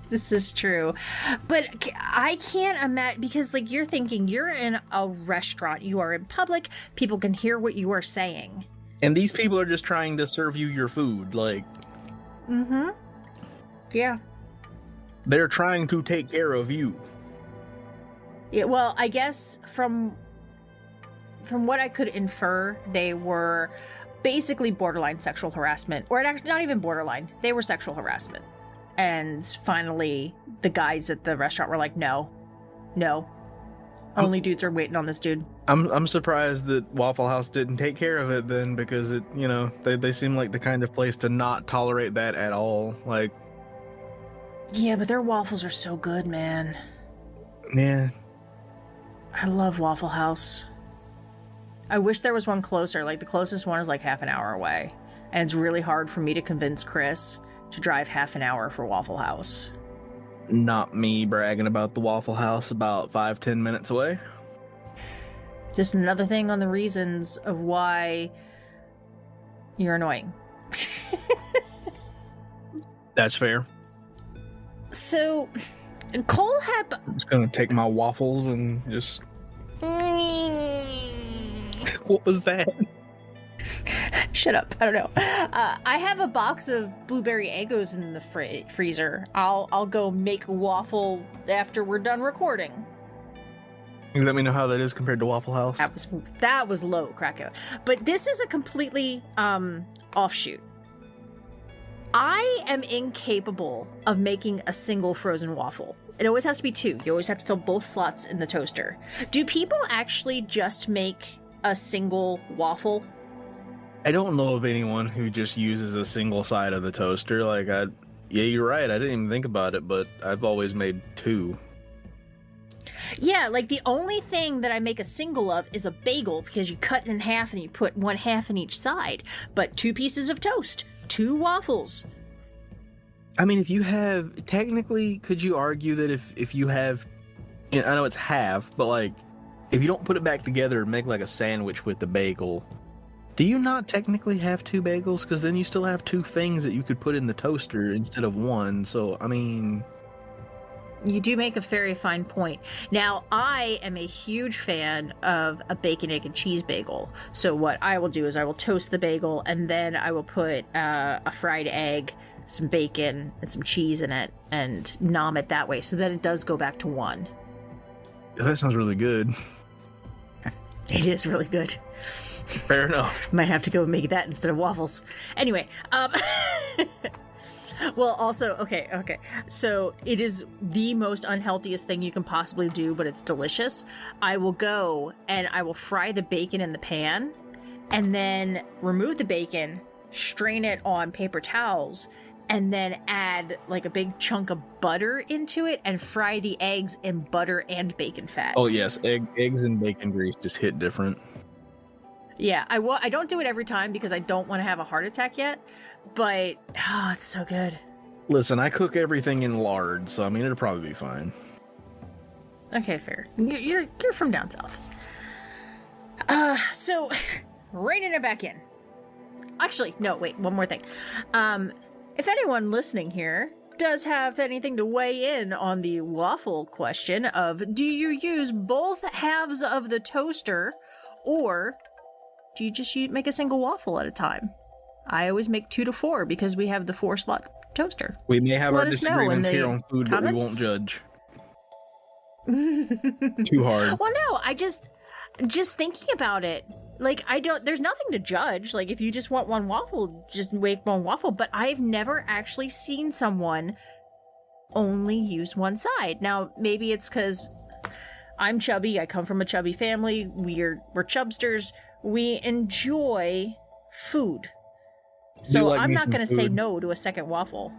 This is true. But I can't imagine, because you're thinking you're in a restaurant, you are in public, people can hear what you are saying. And these people are just trying to serve you your food, Mm-hmm. Yeah. They're trying to take care of you. Yeah, well, I guess from what I could infer, they were basically borderline sexual harassment, or actually not even borderline. They were sexual harassment. And finally, the guys at the restaurant were like, no. Only dudes are waiting on this dude. I'm surprised that Waffle House didn't take care of it then, because it, they seem like the kind of place to not tolerate that at all. Yeah, but their waffles are so good, man. Yeah. I love Waffle House. I wish there was one closer. The closest one is half an hour away. And it's really hard for me to convince Chris to drive half an hour for Waffle House. Not me bragging about the Waffle House, about 5-10 minutes away. Just another thing on the reasons of why, You're annoying. That's fair. So, Kohlhepp... I'm just gonna take my waffles and just... What was that? Shut up. I don't know. I have a box of blueberry Eggos in the freezer. I'll go make a waffle after we're done recording. You let me know how that is compared to Waffle House. That was low, Krakow. But this is a completely offshoot. I am incapable of making a single frozen waffle. It always has to be two. You always have to fill both slots in the toaster. Do people actually just make a single waffle? I don't know of anyone who just uses a single side of the toaster. Yeah, you're right. I didn't even think about it, but I've always made two. Yeah, like the only thing that I make a single of is a bagel because you cut it in half and you put one half in each side. But 2 pieces of toast, 2 waffles. I mean, if you have, technically, could you argue that if you have, I know it's half, but like, if you don't put it back together and make like a sandwich with the bagel, do you not technically have 2 bagels? Because then you still have 2 things that you could put in the toaster instead of one. So, I mean... You do make a very fine point. Now, I am a huge fan of a bacon, egg, and cheese bagel. So what I will do is I will toast the bagel, and then I will put a fried egg, some bacon, and some cheese in it, and nom it that way, so that it does go back to 1. That sounds really good. It is really good. Fair enough. Might have to go make that instead of waffles. Anyway, well, also, okay. So it is the most unhealthiest thing you can possibly do, but it's delicious. I will go and I will fry the bacon in the pan and then remove the bacon, strain it on paper towels, and then add like a big chunk of butter into it and fry the eggs in butter and bacon fat. Oh, yes. Eggs and bacon grease just hit different. Yeah, I don't do it every time because I don't want to have a heart attack yet, but it's so good. Listen, I cook everything in lard, so I mean, it'll probably be fine. Okay, fair. You're from down south. So reining it back in. Actually, no, wait, one more thing. If anyone listening here does have anything to weigh in on the waffle question of do you use both halves of the toaster or do you just make a single waffle at a time? I always make 2 to 4 because we have the 4-slot toaster. We may have Let our us know disagreements in the here on food, but we won't comments. judge. Too hard. Well, no, I just thinking about it, like, there's nothing to judge. Like, if you just want one waffle, just make one waffle. But I've never actually seen someone only use one side. Now, maybe it's because I'm chubby. I come from a chubby family. We're chubsters. We enjoy food. So like I'm me not some going to say food. no to a second waffle.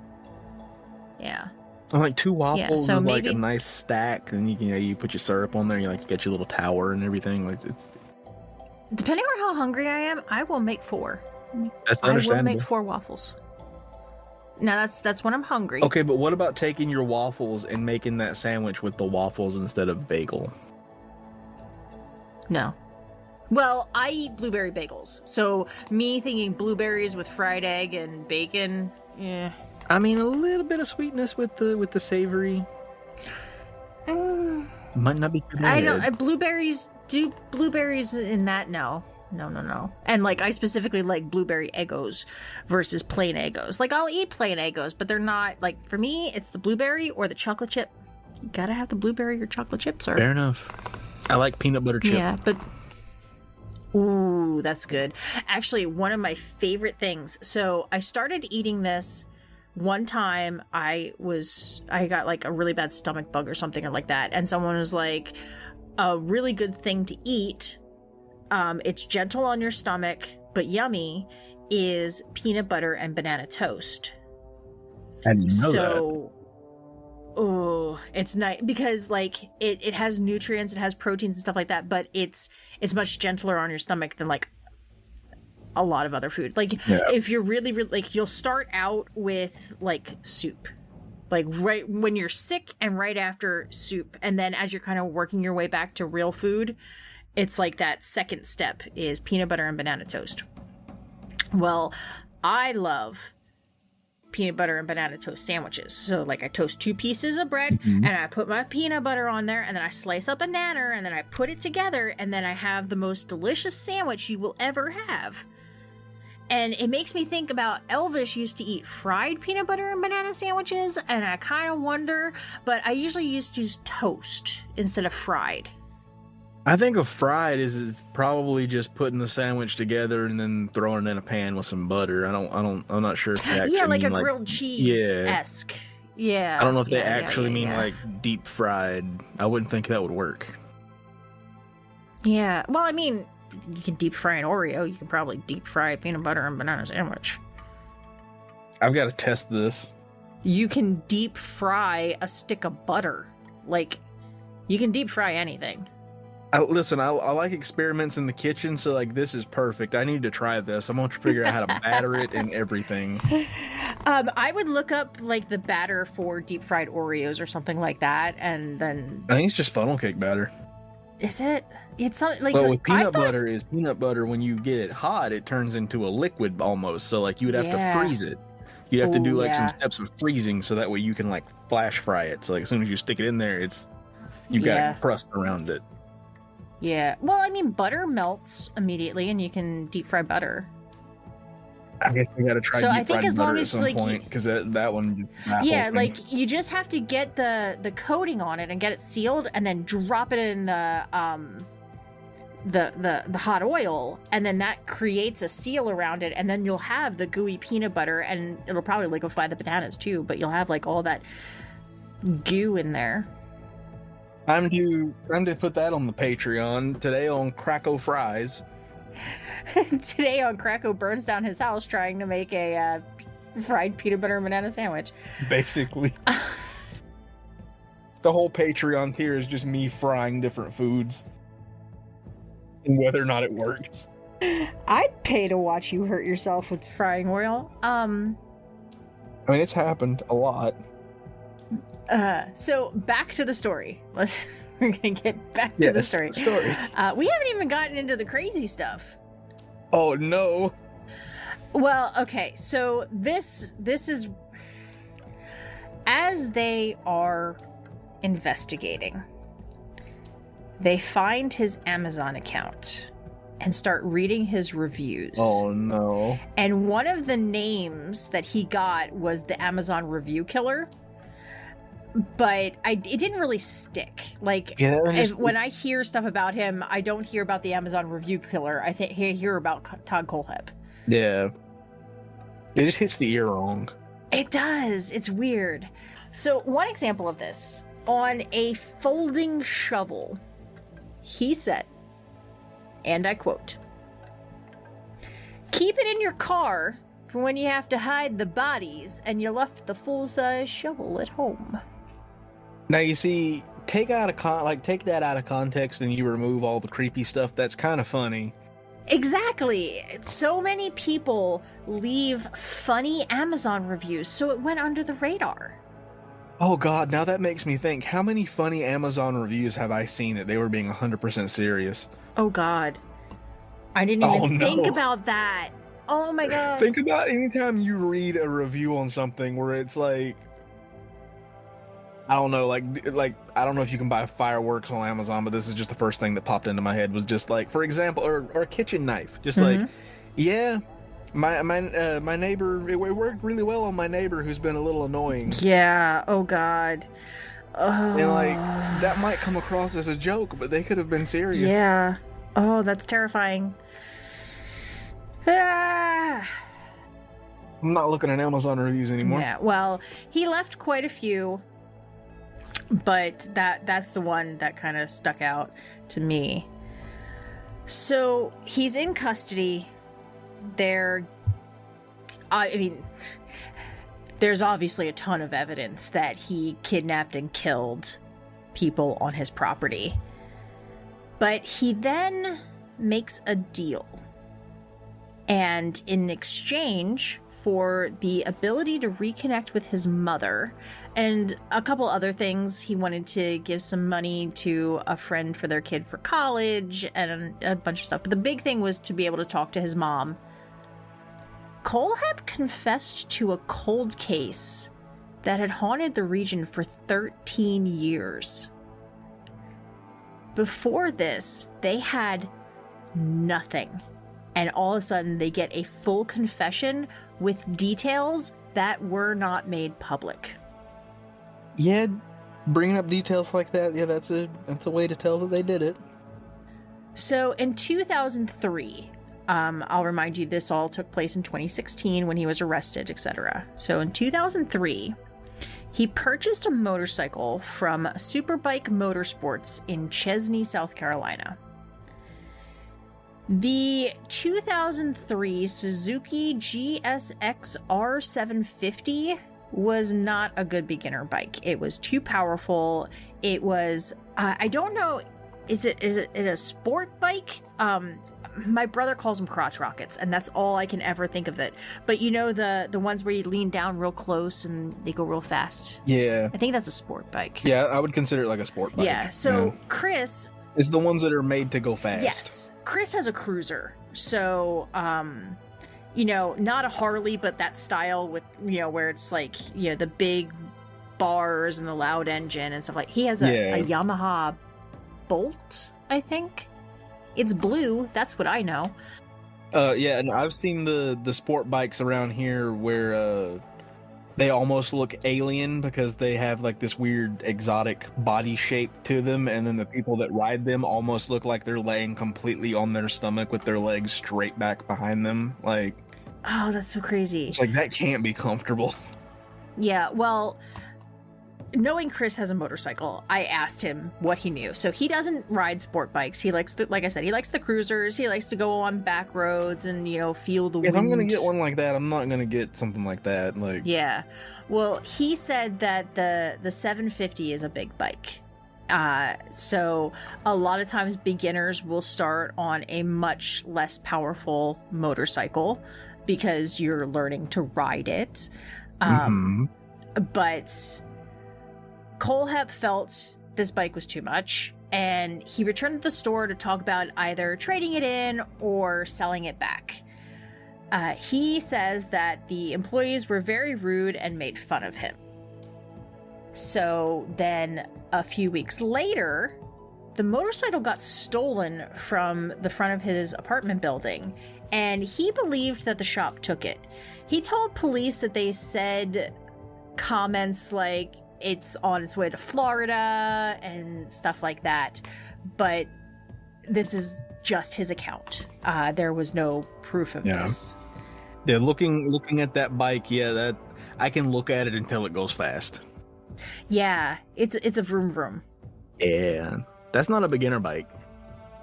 Yeah. I'm like 2 waffles so is like maybe- a nice stack, and you put your syrup on there. You get your little tower and everything. Like it's Depending on how hungry I am, I will make 4. that's I will understandable. make 4 waffles. Now that's when I'm hungry. Okay, but what about taking your waffles and making that sandwich with the waffles instead of bagel? No. Well, I eat blueberry bagels. So me thinking blueberries with fried egg and bacon, yeah. I mean, a little bit of sweetness with the savory might not be too bad. I don't. Blueberries in that? No. And like, I specifically like blueberry Eggos versus plain Eggos. Like, I'll eat plain Eggos, but they're not like, for me, it's the blueberry or the chocolate chip. You gotta have the blueberry or chocolate chips. Or Fair enough. I like peanut butter chip. yeah, but ooh, that's good. Actually, one of my favorite things. So I started eating this one time. I got like a really bad stomach bug or something like that, and someone was like, a really good thing to eat, it's gentle on your stomach but yummy, is peanut butter and banana toast. I didn't know So oh, it's nice because like it has nutrients, it has proteins and stuff like that, but it's much gentler on your stomach than like a lot of other food. Like if you're really like, you'll start out with like soup, like right when you're sick and right after soup, and then as you're kind of working your way back to real food, it's like that second step is peanut butter and banana toast. Well, I love peanut butter and banana toast sandwiches. So like I toast 2 pieces of bread and I put my peanut butter on there and then I slice up a nanner and then I put it together and then I have the most delicious sandwich you will ever have. And it makes me think about Elvis used to eat fried peanut butter and banana sandwiches, and I kind of wonder, but I usually used to use toast instead of fried. I think a fried is probably just putting the sandwich together and then throwing it in a pan with some butter. I'm not sure if they actually like mean a grilled cheese-esque. Yeah. I don't know if they actually mean like deep fried. I wouldn't think that would work. Yeah. Well, I mean, you can deep fry an Oreo. You can probably deep fry a peanut butter and banana sandwich. I've got to test this. You can deep fry a stick of butter. Like, you can deep fry anything. Listen, I like experiments in the kitchen, so like this is perfect. I need to try this. I'm going to figure out how to batter it and everything. I would look up like the batter for deep fried Oreos or something like that, and then I think it's just funnel cake batter. Is it? It's not like. But with peanut butter, is peanut butter when you get it hot, it turns into a liquid almost. So like you would have to freeze it. You'd have to do like some steps of freezing, so that way you can like flash fry it. So like as soon as you stick it in there, you've got a crust around it. Yeah. Well, I mean, butter melts immediately, and you can deep fry butter. I guess we got to try. So deep I think fried as long butter as at some like point, because that one baffles me. like you just have to get the coating on it and get it sealed, and then drop it in the hot oil, and then that creates a seal around it, and then you'll have the gooey peanut butter, and it'll probably liquefy the bananas too, but you'll have like all that goo in there. Time to put that on the Patreon today on Cracko Fries. Today on Cracko burns down his house trying to make a fried peanut butter and banana sandwich. Basically. The whole Patreon tier is just me frying different foods. And whether or not it works. I'd pay to watch you hurt yourself with frying oil. I mean, it's happened a lot. So back to the story. We're gonna get back to the story. We haven't even gotten into the crazy stuff. Oh no. Well, okay, so this is as they are investigating, they find his Amazon account and start reading his reviews. Oh no. And one of the names that he got was the Amazon review killer. But it didn't really stick. Like, when I hear stuff about him, I don't hear about the Amazon review killer. I hear about Todd Kohlhepp. Yeah. It just hits the ear wrong. It does. It's weird. So, one example of this. On a folding shovel, he said, and I quote, "Keep it in your car for when you have to hide the bodies and you left the full-size shovel at home." Now you see, take that out of context and you remove all the creepy stuff. That's kind of funny. Exactly. So many people leave funny Amazon reviews, so it went under the radar. Oh God, now that makes me think, how many funny Amazon reviews have I seen that they were being 100% serious? Oh God. I didn't even think about that. Oh my God. Think about anytime you read a review on something where it's like, I don't know, like I don't know if you can buy fireworks on Amazon, but this is just the first thing that popped into my head was just like, for example, or a kitchen knife. Just like, yeah, my neighbor, it worked really well on my neighbor who's been a little annoying. Yeah. Oh God. And like, that might come across as a joke, but they could have been serious. Yeah. Oh, that's terrifying. Ah. I'm not looking at Amazon reviews anymore. Yeah. Well, he left quite a few. But that's the one that kind of stuck out to me. So he's in custody. There's obviously a ton of evidence that he kidnapped and killed people on his property. But he then makes a deal. And in exchange for the ability to reconnect with his mother and a couple other things, he wanted to give some money to a friend for their kid for college and a bunch of stuff. But the big thing was to be able to talk to his mom Kohlhepp confessed to a cold case that had haunted the region for 13 years. Before this, they had nothing. And all of a sudden, they get a full confession with details that were not made public. Yeah, bringing up details like that, yeah, that's a way to tell that they did it. So in 2003, I'll remind you, this all took place in 2016 when he was arrested, etc. So in 2003, he purchased a motorcycle from Superbike Motorsports in Chesney, South Carolina. The 2003 Suzuki GSX R750 was not a good beginner bike. It was too powerful. It was, I don't know, is it a sport bike? My brother calls them crotch rockets, and that's all I can ever think of it. But you know the ones where you lean down real close and they go real fast? Yeah. I think that's a sport bike. Yeah, I would consider it like a sport bike. Yeah, so Chris... It's the ones that are made to go fast. Yes. Chris has a cruiser. So, you know, not a Harley, but that style with, you know, where it's like, you know, the big bars and the loud engine and stuff like. He has a Yamaha Bolt, I think. It's blue. That's what I know. Yeah, and I've seen the sport bikes around here where they almost look alien because they have like this weird exotic body shape to them, and then the people that ride them almost look like they're laying completely on their stomach with their legs straight back behind them. Like, oh, that's so crazy. It's like, that can't be comfortable. Yeah, well, knowing Chris has a motorcycle, I asked him what he knew. So he doesn't ride sport bikes. He likes like I said, he likes the cruisers. He likes to go on back roads and, you know, feel the wind. If I'm going to get one like that, I'm not going to get something like that. Like, yeah. Well, he said that the 750 is a big bike. So a lot of times beginners will start on a much less powerful motorcycle because you're learning to ride it. But Kohlhepp felt this bike was too much, and he returned to the store to talk about either trading it in or selling it back. He says that the employees were very rude and made fun of him. So then a few weeks later, the motorcycle got stolen from the front of his apartment building, and he believed that the shop took it. He told police that they said comments like, it's on its way to Florida and stuff like that, but this is just his account. There was no proof of this. Yeah, looking at that bike, that I can look at it until it goes fast. Yeah, it's a vroom vroom. Yeah, that's not a beginner bike.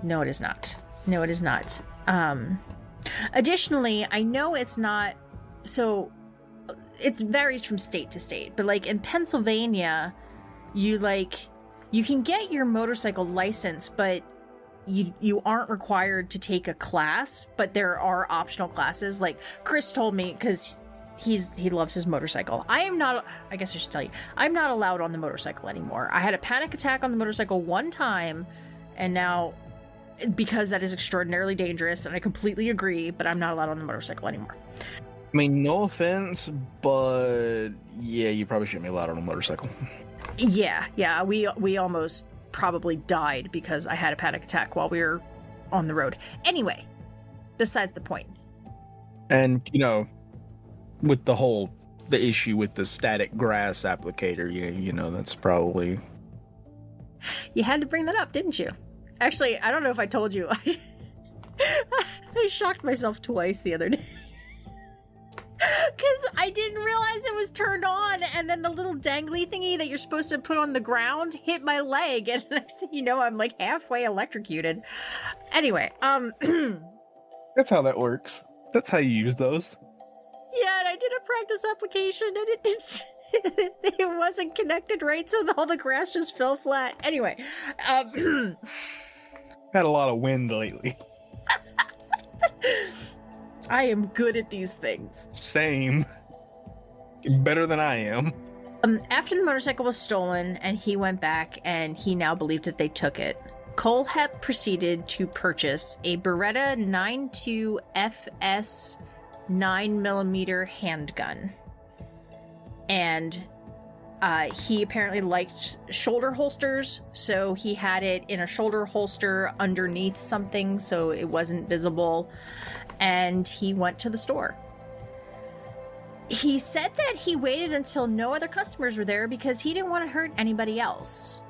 No, it is not. No, it is not. Additionally, I know it's not so. It varies from state to state, but like in Pennsylvania, you can get your motorcycle license, but you aren't required to take a class, but there are optional classes. Like Chris told me, because he loves his motorcycle. I guess I should tell you, I'm not allowed on the motorcycle anymore. I had a panic attack on the motorcycle one time, and now, because that is extraordinarily dangerous, and I completely agree, but I'm not allowed on the motorcycle anymore. I mean, no offense, but yeah, you probably shouldn't be allowed on a motorcycle. Yeah, we almost probably died because I had a panic attack while we were on the road. Anyway, besides the point. And, you know, with the issue with the static grass applicator, you know, that's probably... You had to bring that up, didn't you? Actually, I don't know if I told you. I shocked myself twice the other day. Because I didn't realize it was turned on, and then the little dangly thingy that you're supposed to put on the ground hit my leg, and next thing you know, I'm like halfway electrocuted. Anyway, That's how that works. That's how you use those. Yeah, and I did a practice application, and it didn't... it wasn't connected right, so all the grass just fell flat. Anyway, Had a lot of wind lately. I am good at these things. Same. Better than I am. After the motorcycle was stolen and he went back and he now believed that they took it, Kohlhepp proceeded to purchase a Beretta 92 FS 9mm handgun. And he apparently liked shoulder holsters, so he had it in a shoulder holster underneath something so it wasn't visible. And he went to the store. He said that he waited until no other customers were there because he didn't want to hurt anybody else.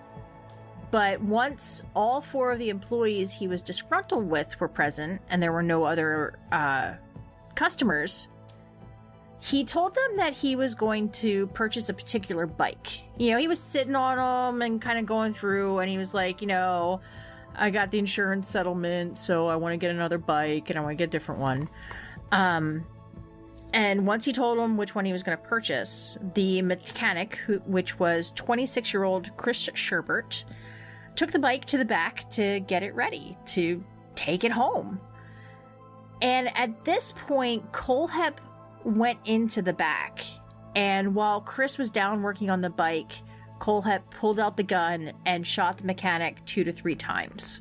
But once all 4 of the employees he was disgruntled with were present and there were no other customers, he told them that he was going to purchase a particular bike. You know, he was sitting on them and kind of going through, and he was like, you know, I got the insurance settlement, so I want to get another bike and I want to get a different one. And once he told him which one he was going to purchase, the mechanic, which was 26-year-old Chris Sherbert, took the bike to the back to get it ready to take it home. And at this point, Kohlhepp went into the back, and while Chris was down working on the bike, Kohlhepp pulled out the gun and shot the mechanic 2 to 3 times.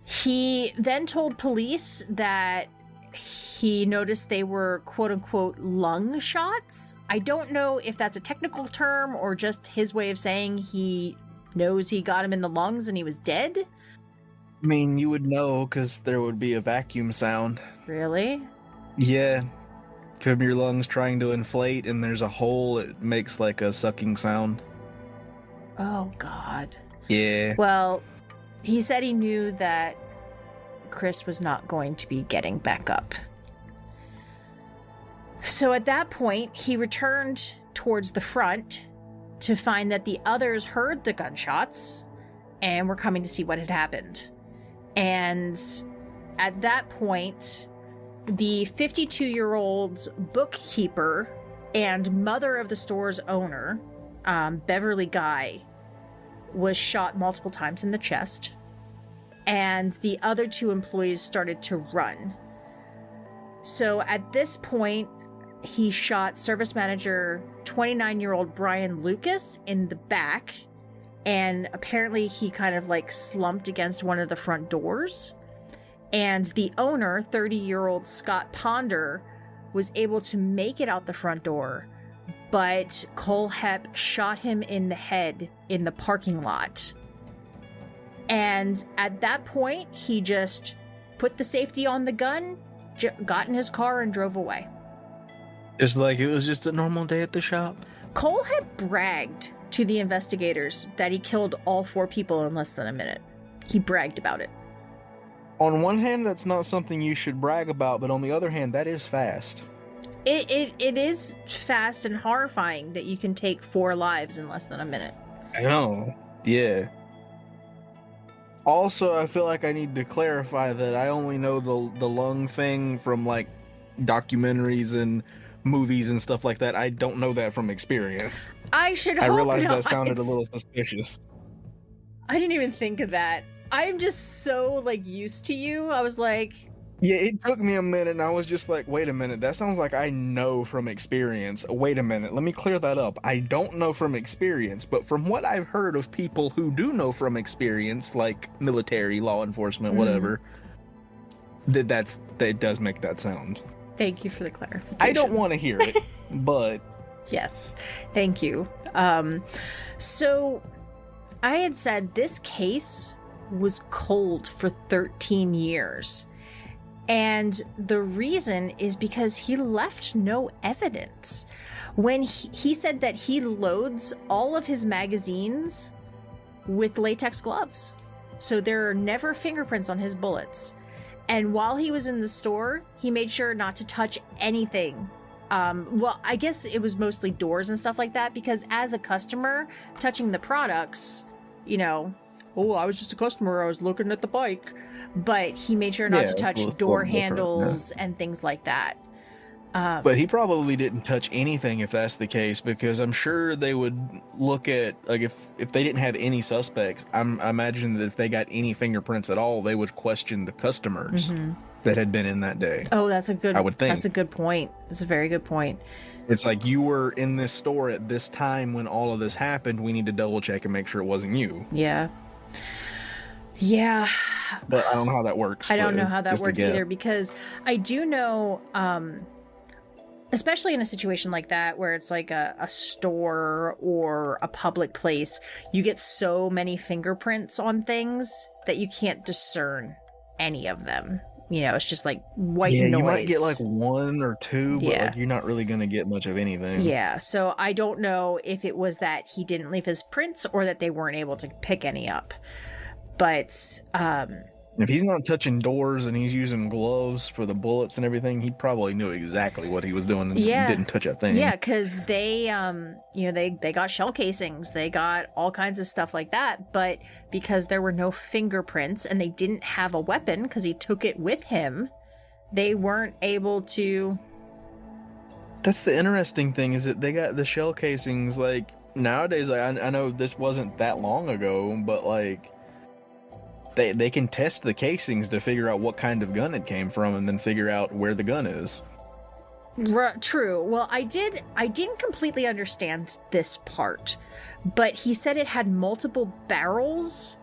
He then told police that he noticed they were quote-unquote lung shots. I don't know if that's a technical term or just his way of saying he knows he got him in the lungs and he was dead. I mean, you would know because there would be a vacuum sound. Really? Yeah. From your lungs trying to inflate and there's a hole, it makes like a sucking sound. Oh, God. Yeah. Well, he said he knew that Chris was not going to be getting back up. So at that point, he returned towards the front to find that the others heard the gunshots and were coming to see what had happened. And at that point, the 52-year-old bookkeeper and mother of the store's owner, Beverly Guy, was shot multiple times in the chest, and the other 2 employees started to run. So at this point, he shot service manager 29-year-old Brian Lucas in the back, and apparently he kind of like slumped against one of the front doors. And the owner, 30-year-old Scott Ponder, was able to make it out the front door, but Kohlhepp shot him in the head in the parking lot. And at that point, he just put the safety on the gun, got in his car, and drove away. It's like it was just a normal day at the shop. Kohlhepp bragged to the investigators that he killed all 4 people in less than a minute. He bragged about it. On one hand, that's not something you should brag about, but on the other hand, that is fast. It is fast and horrifying that you can take 4 lives in less than a minute. I know. Yeah. Also, I feel like I need to clarify that I only know the lung thing from like documentaries and movies and stuff like that. I don't know that from experience. I realized not. That sounded a little suspicious. I didn't even think of that. I'm just so like used to you. I was like, yeah, it took me a minute and I was just like, wait a minute, that sounds like I know from experience. Wait a minute, let me clear that up. I don't know from experience, but from what I've heard of people who do know from experience, like military, law enforcement, whatever, that does make that sound. Thank you for the clarification. I don't want to hear it, but yes, thank you. So I had said this case was cold for 13 years. And the reason is because he left no evidence. When he said that he loads all of his magazines with latex gloves. So there are never fingerprints on his bullets. And while he was in the store, he made sure not to touch anything. Well, I guess it was mostly doors and stuff like that, because as a customer, touching the products, you know, oh, I was just a customer, I was looking at the bike. But he made sure not to touch door handles and things like that. But he probably didn't touch anything if that's the case, because I'm sure they would look at, like, if they didn't have any suspects, I imagine that if they got any fingerprints at all, they would question the customers that had been in that day. Oh, that's a good, I would think. That's a good point. That's a very good point. It's like, you were in this store at this time when all of this happened. We need to double check and make sure it wasn't you. Yeah. Yeah. but I don't know how that works. I don't know but how that just a works guess. either, because I do know, especially in a situation like that where it's like a store or a public place, you get so many fingerprints on things that you can't discern any of them. You know, it's just like white noise. You might get like one or two, but Yeah. like you're not really gonna get much of anything. Yeah, so I don't know if it was that he didn't leave his prints or that they weren't able to pick any up. But If he's not touching doors and he's using gloves for the bullets and everything, he probably knew exactly what he was doing and didn't touch a thing. yeah, because they, they got shell casings, they got all kinds of stuff like that. But because there were no fingerprints and they didn't have a weapon because he took it with him, they weren't able to. That's the interesting thing, is that they got the shell casings. Like nowadays, I know this wasn't that long ago, but like they can test the casings to figure out what kind of gun it came from, and then figure out where the gun is. True. Well, I didn't completely understand this part, but he said it had multiple barrels,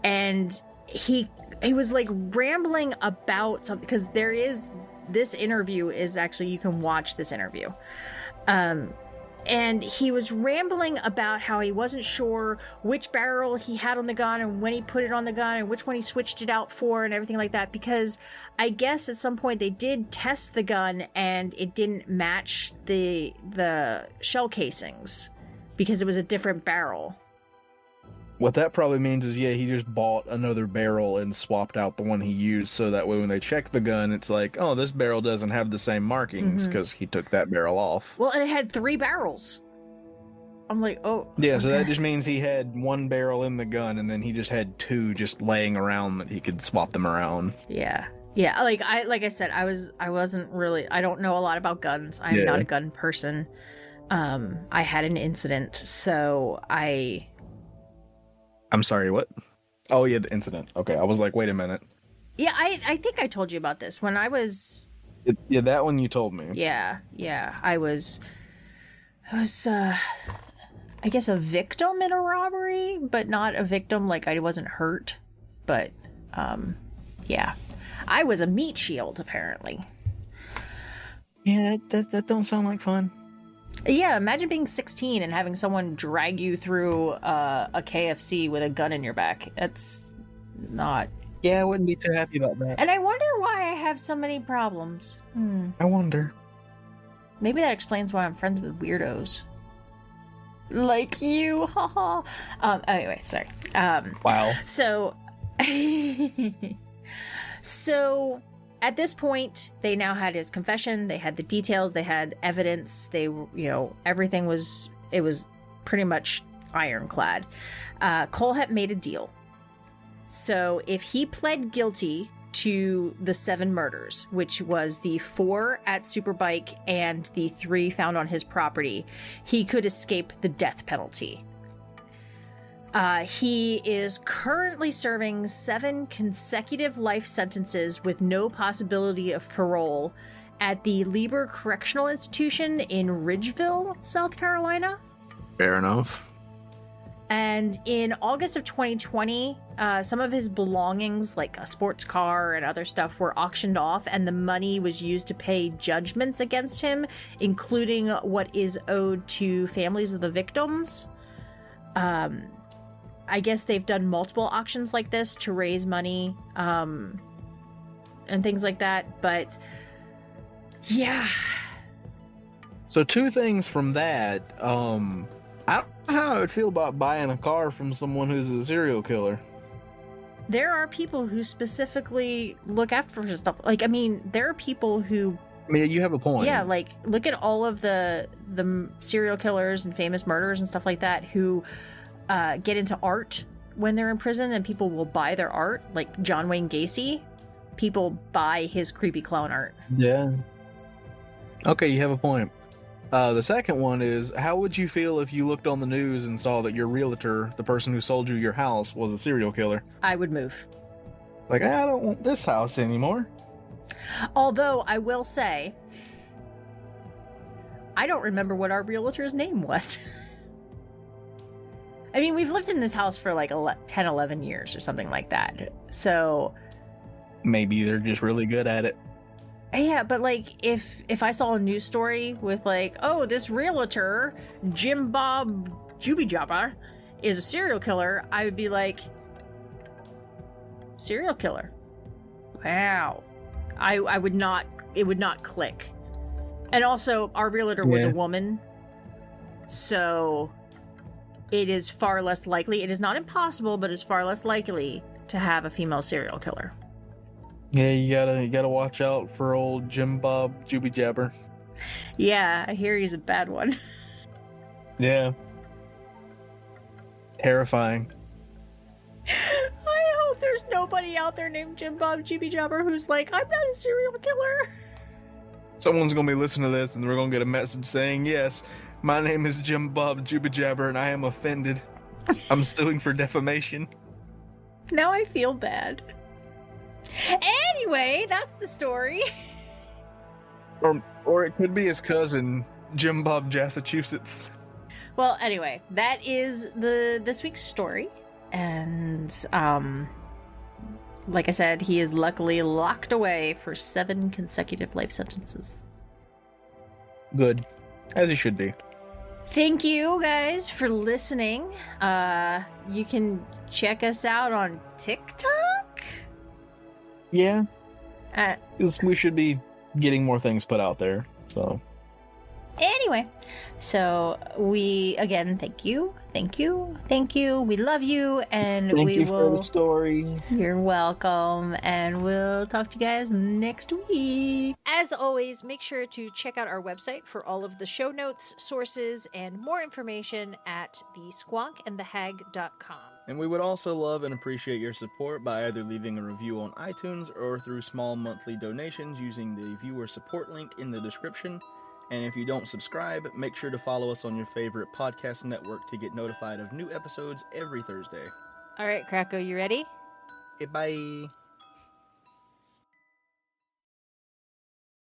and he was like rambling about something, because this interview is actually, you can watch this interview. And he was rambling about how he wasn't sure which barrel he had on the gun and when he put it on the gun and which one he switched it out for and everything like that, because I guess at some point they did test the gun and it didn't match the shell casings because it was a different barrel. What that probably means is, he just bought another barrel and swapped out the one he used, so that way when they check the gun, it's like, oh, this barrel doesn't have the same markings because he took that barrel off. Well, and it had 3 barrels. I'm like, oh. Yeah, so that just means he had 1 barrel in the gun, and then he just had 2 just laying around that he could swap them around. Yeah. Yeah, like I said, I wasn't really, I don't know a lot about guns. I'm not a gun person. I had an incident, so I'm sorry, what? Oh, yeah, the incident. Okay, I was like, wait a minute. Yeah, I think I told you about this when I was. Yeah, that one you told me. Yeah, I was, I guess, a victim in a robbery, but not a victim, like I wasn't hurt. But, yeah, I was a meat shield, apparently. Yeah, that don't sound like fun. Yeah, imagine being 16 and having someone drag you through a KFC with a gun in your back. That's not. Yeah, I wouldn't be too happy about that. And I wonder why I have so many problems. I wonder. Maybe that explains why I'm friends with weirdos. Like you, haha. Anyway, sorry. Wow. So, at this point, they now had his confession, they had the details, they had evidence, everything was pretty much ironclad. Kohlhepp made a deal. So if he pled guilty to the 7 murders, which was the 4 at Superbike and the 3 found on his property, he could escape the death penalty. He is currently serving 7 consecutive life sentences with no possibility of parole at the Lieber Correctional Institution in Ridgeville, South Carolina. Fair enough. And in August of 2020, some of his belongings, like a sports car and other stuff, were auctioned off, and the money was used to pay judgments against him, including what is owed to families of the victims. I guess they've done multiple auctions like this to raise money, and things like that. But yeah. So 2 things from that. I don't know how I would feel about buying a car from someone who's a serial killer. There are people who specifically look after stuff. Like, I mean, there are people who. I mean, you have a point. Yeah, like, look at all of the serial killers and famous murderers and stuff like that who get into art when they're in prison, and people will buy their art. Like John Wayne Gacy, people buy his creepy clown art. Yeah. Okay, you have a point. The second one is, how would you feel if you looked on the news and saw that your realtor, the person who sold you your house, was a serial killer? I would move. Like, I don't want this house anymore. Although, I will say, I don't remember what our realtor's name was. I mean, we've lived in this house for like 10, 11 years or something like that. So Maybe they're just really good at it. yeah, but like if I saw a news story with like, oh, this realtor, Jim Bob Juby Jabba, is a serial killer, I would be like, serial killer? Wow. I would not, it would not click. And also, our realtor was a woman, so it is far less likely, it is not impossible, but it's far less likely to have a female serial killer. Yeah, you gotta watch out for old Jim Bob Juby Jabber. Yeah, I hear he's a bad one. Yeah. Terrifying. I hope there's nobody out there named Jim Bob Juby Jabber who's like, I'm not a serial killer. Someone's gonna be listening to this and we're gonna get a message saying, yes, my name is Jim Bob Juby Jabber and I am offended. I'm suing for defamation. Now I feel bad. Anyway, that's the story. Or it could be his cousin, Jim Bob Massachusetts. Well, anyway, that is this week's story. And like I said, he is luckily locked away for 7 consecutive life sentences. Good. As he should be. Thank you guys for listening. You can check us out on TikTok. Yeah. Because we should be getting more things put out there. So anyway, so we again thank you. We love you, and thank we you will. for the story. You're welcome, and we'll talk to you guys next week. As always, make sure to check out our website for all of the show notes, sources, and more information at thesquonkandthehag.com. And we would also love and appreciate your support by either leaving a review on iTunes or through small monthly donations using the viewer support link in the description. And if you don't subscribe, make sure to follow us on your favorite podcast network to get notified of new episodes every Thursday. All right, Krako, you ready? Okay, bye.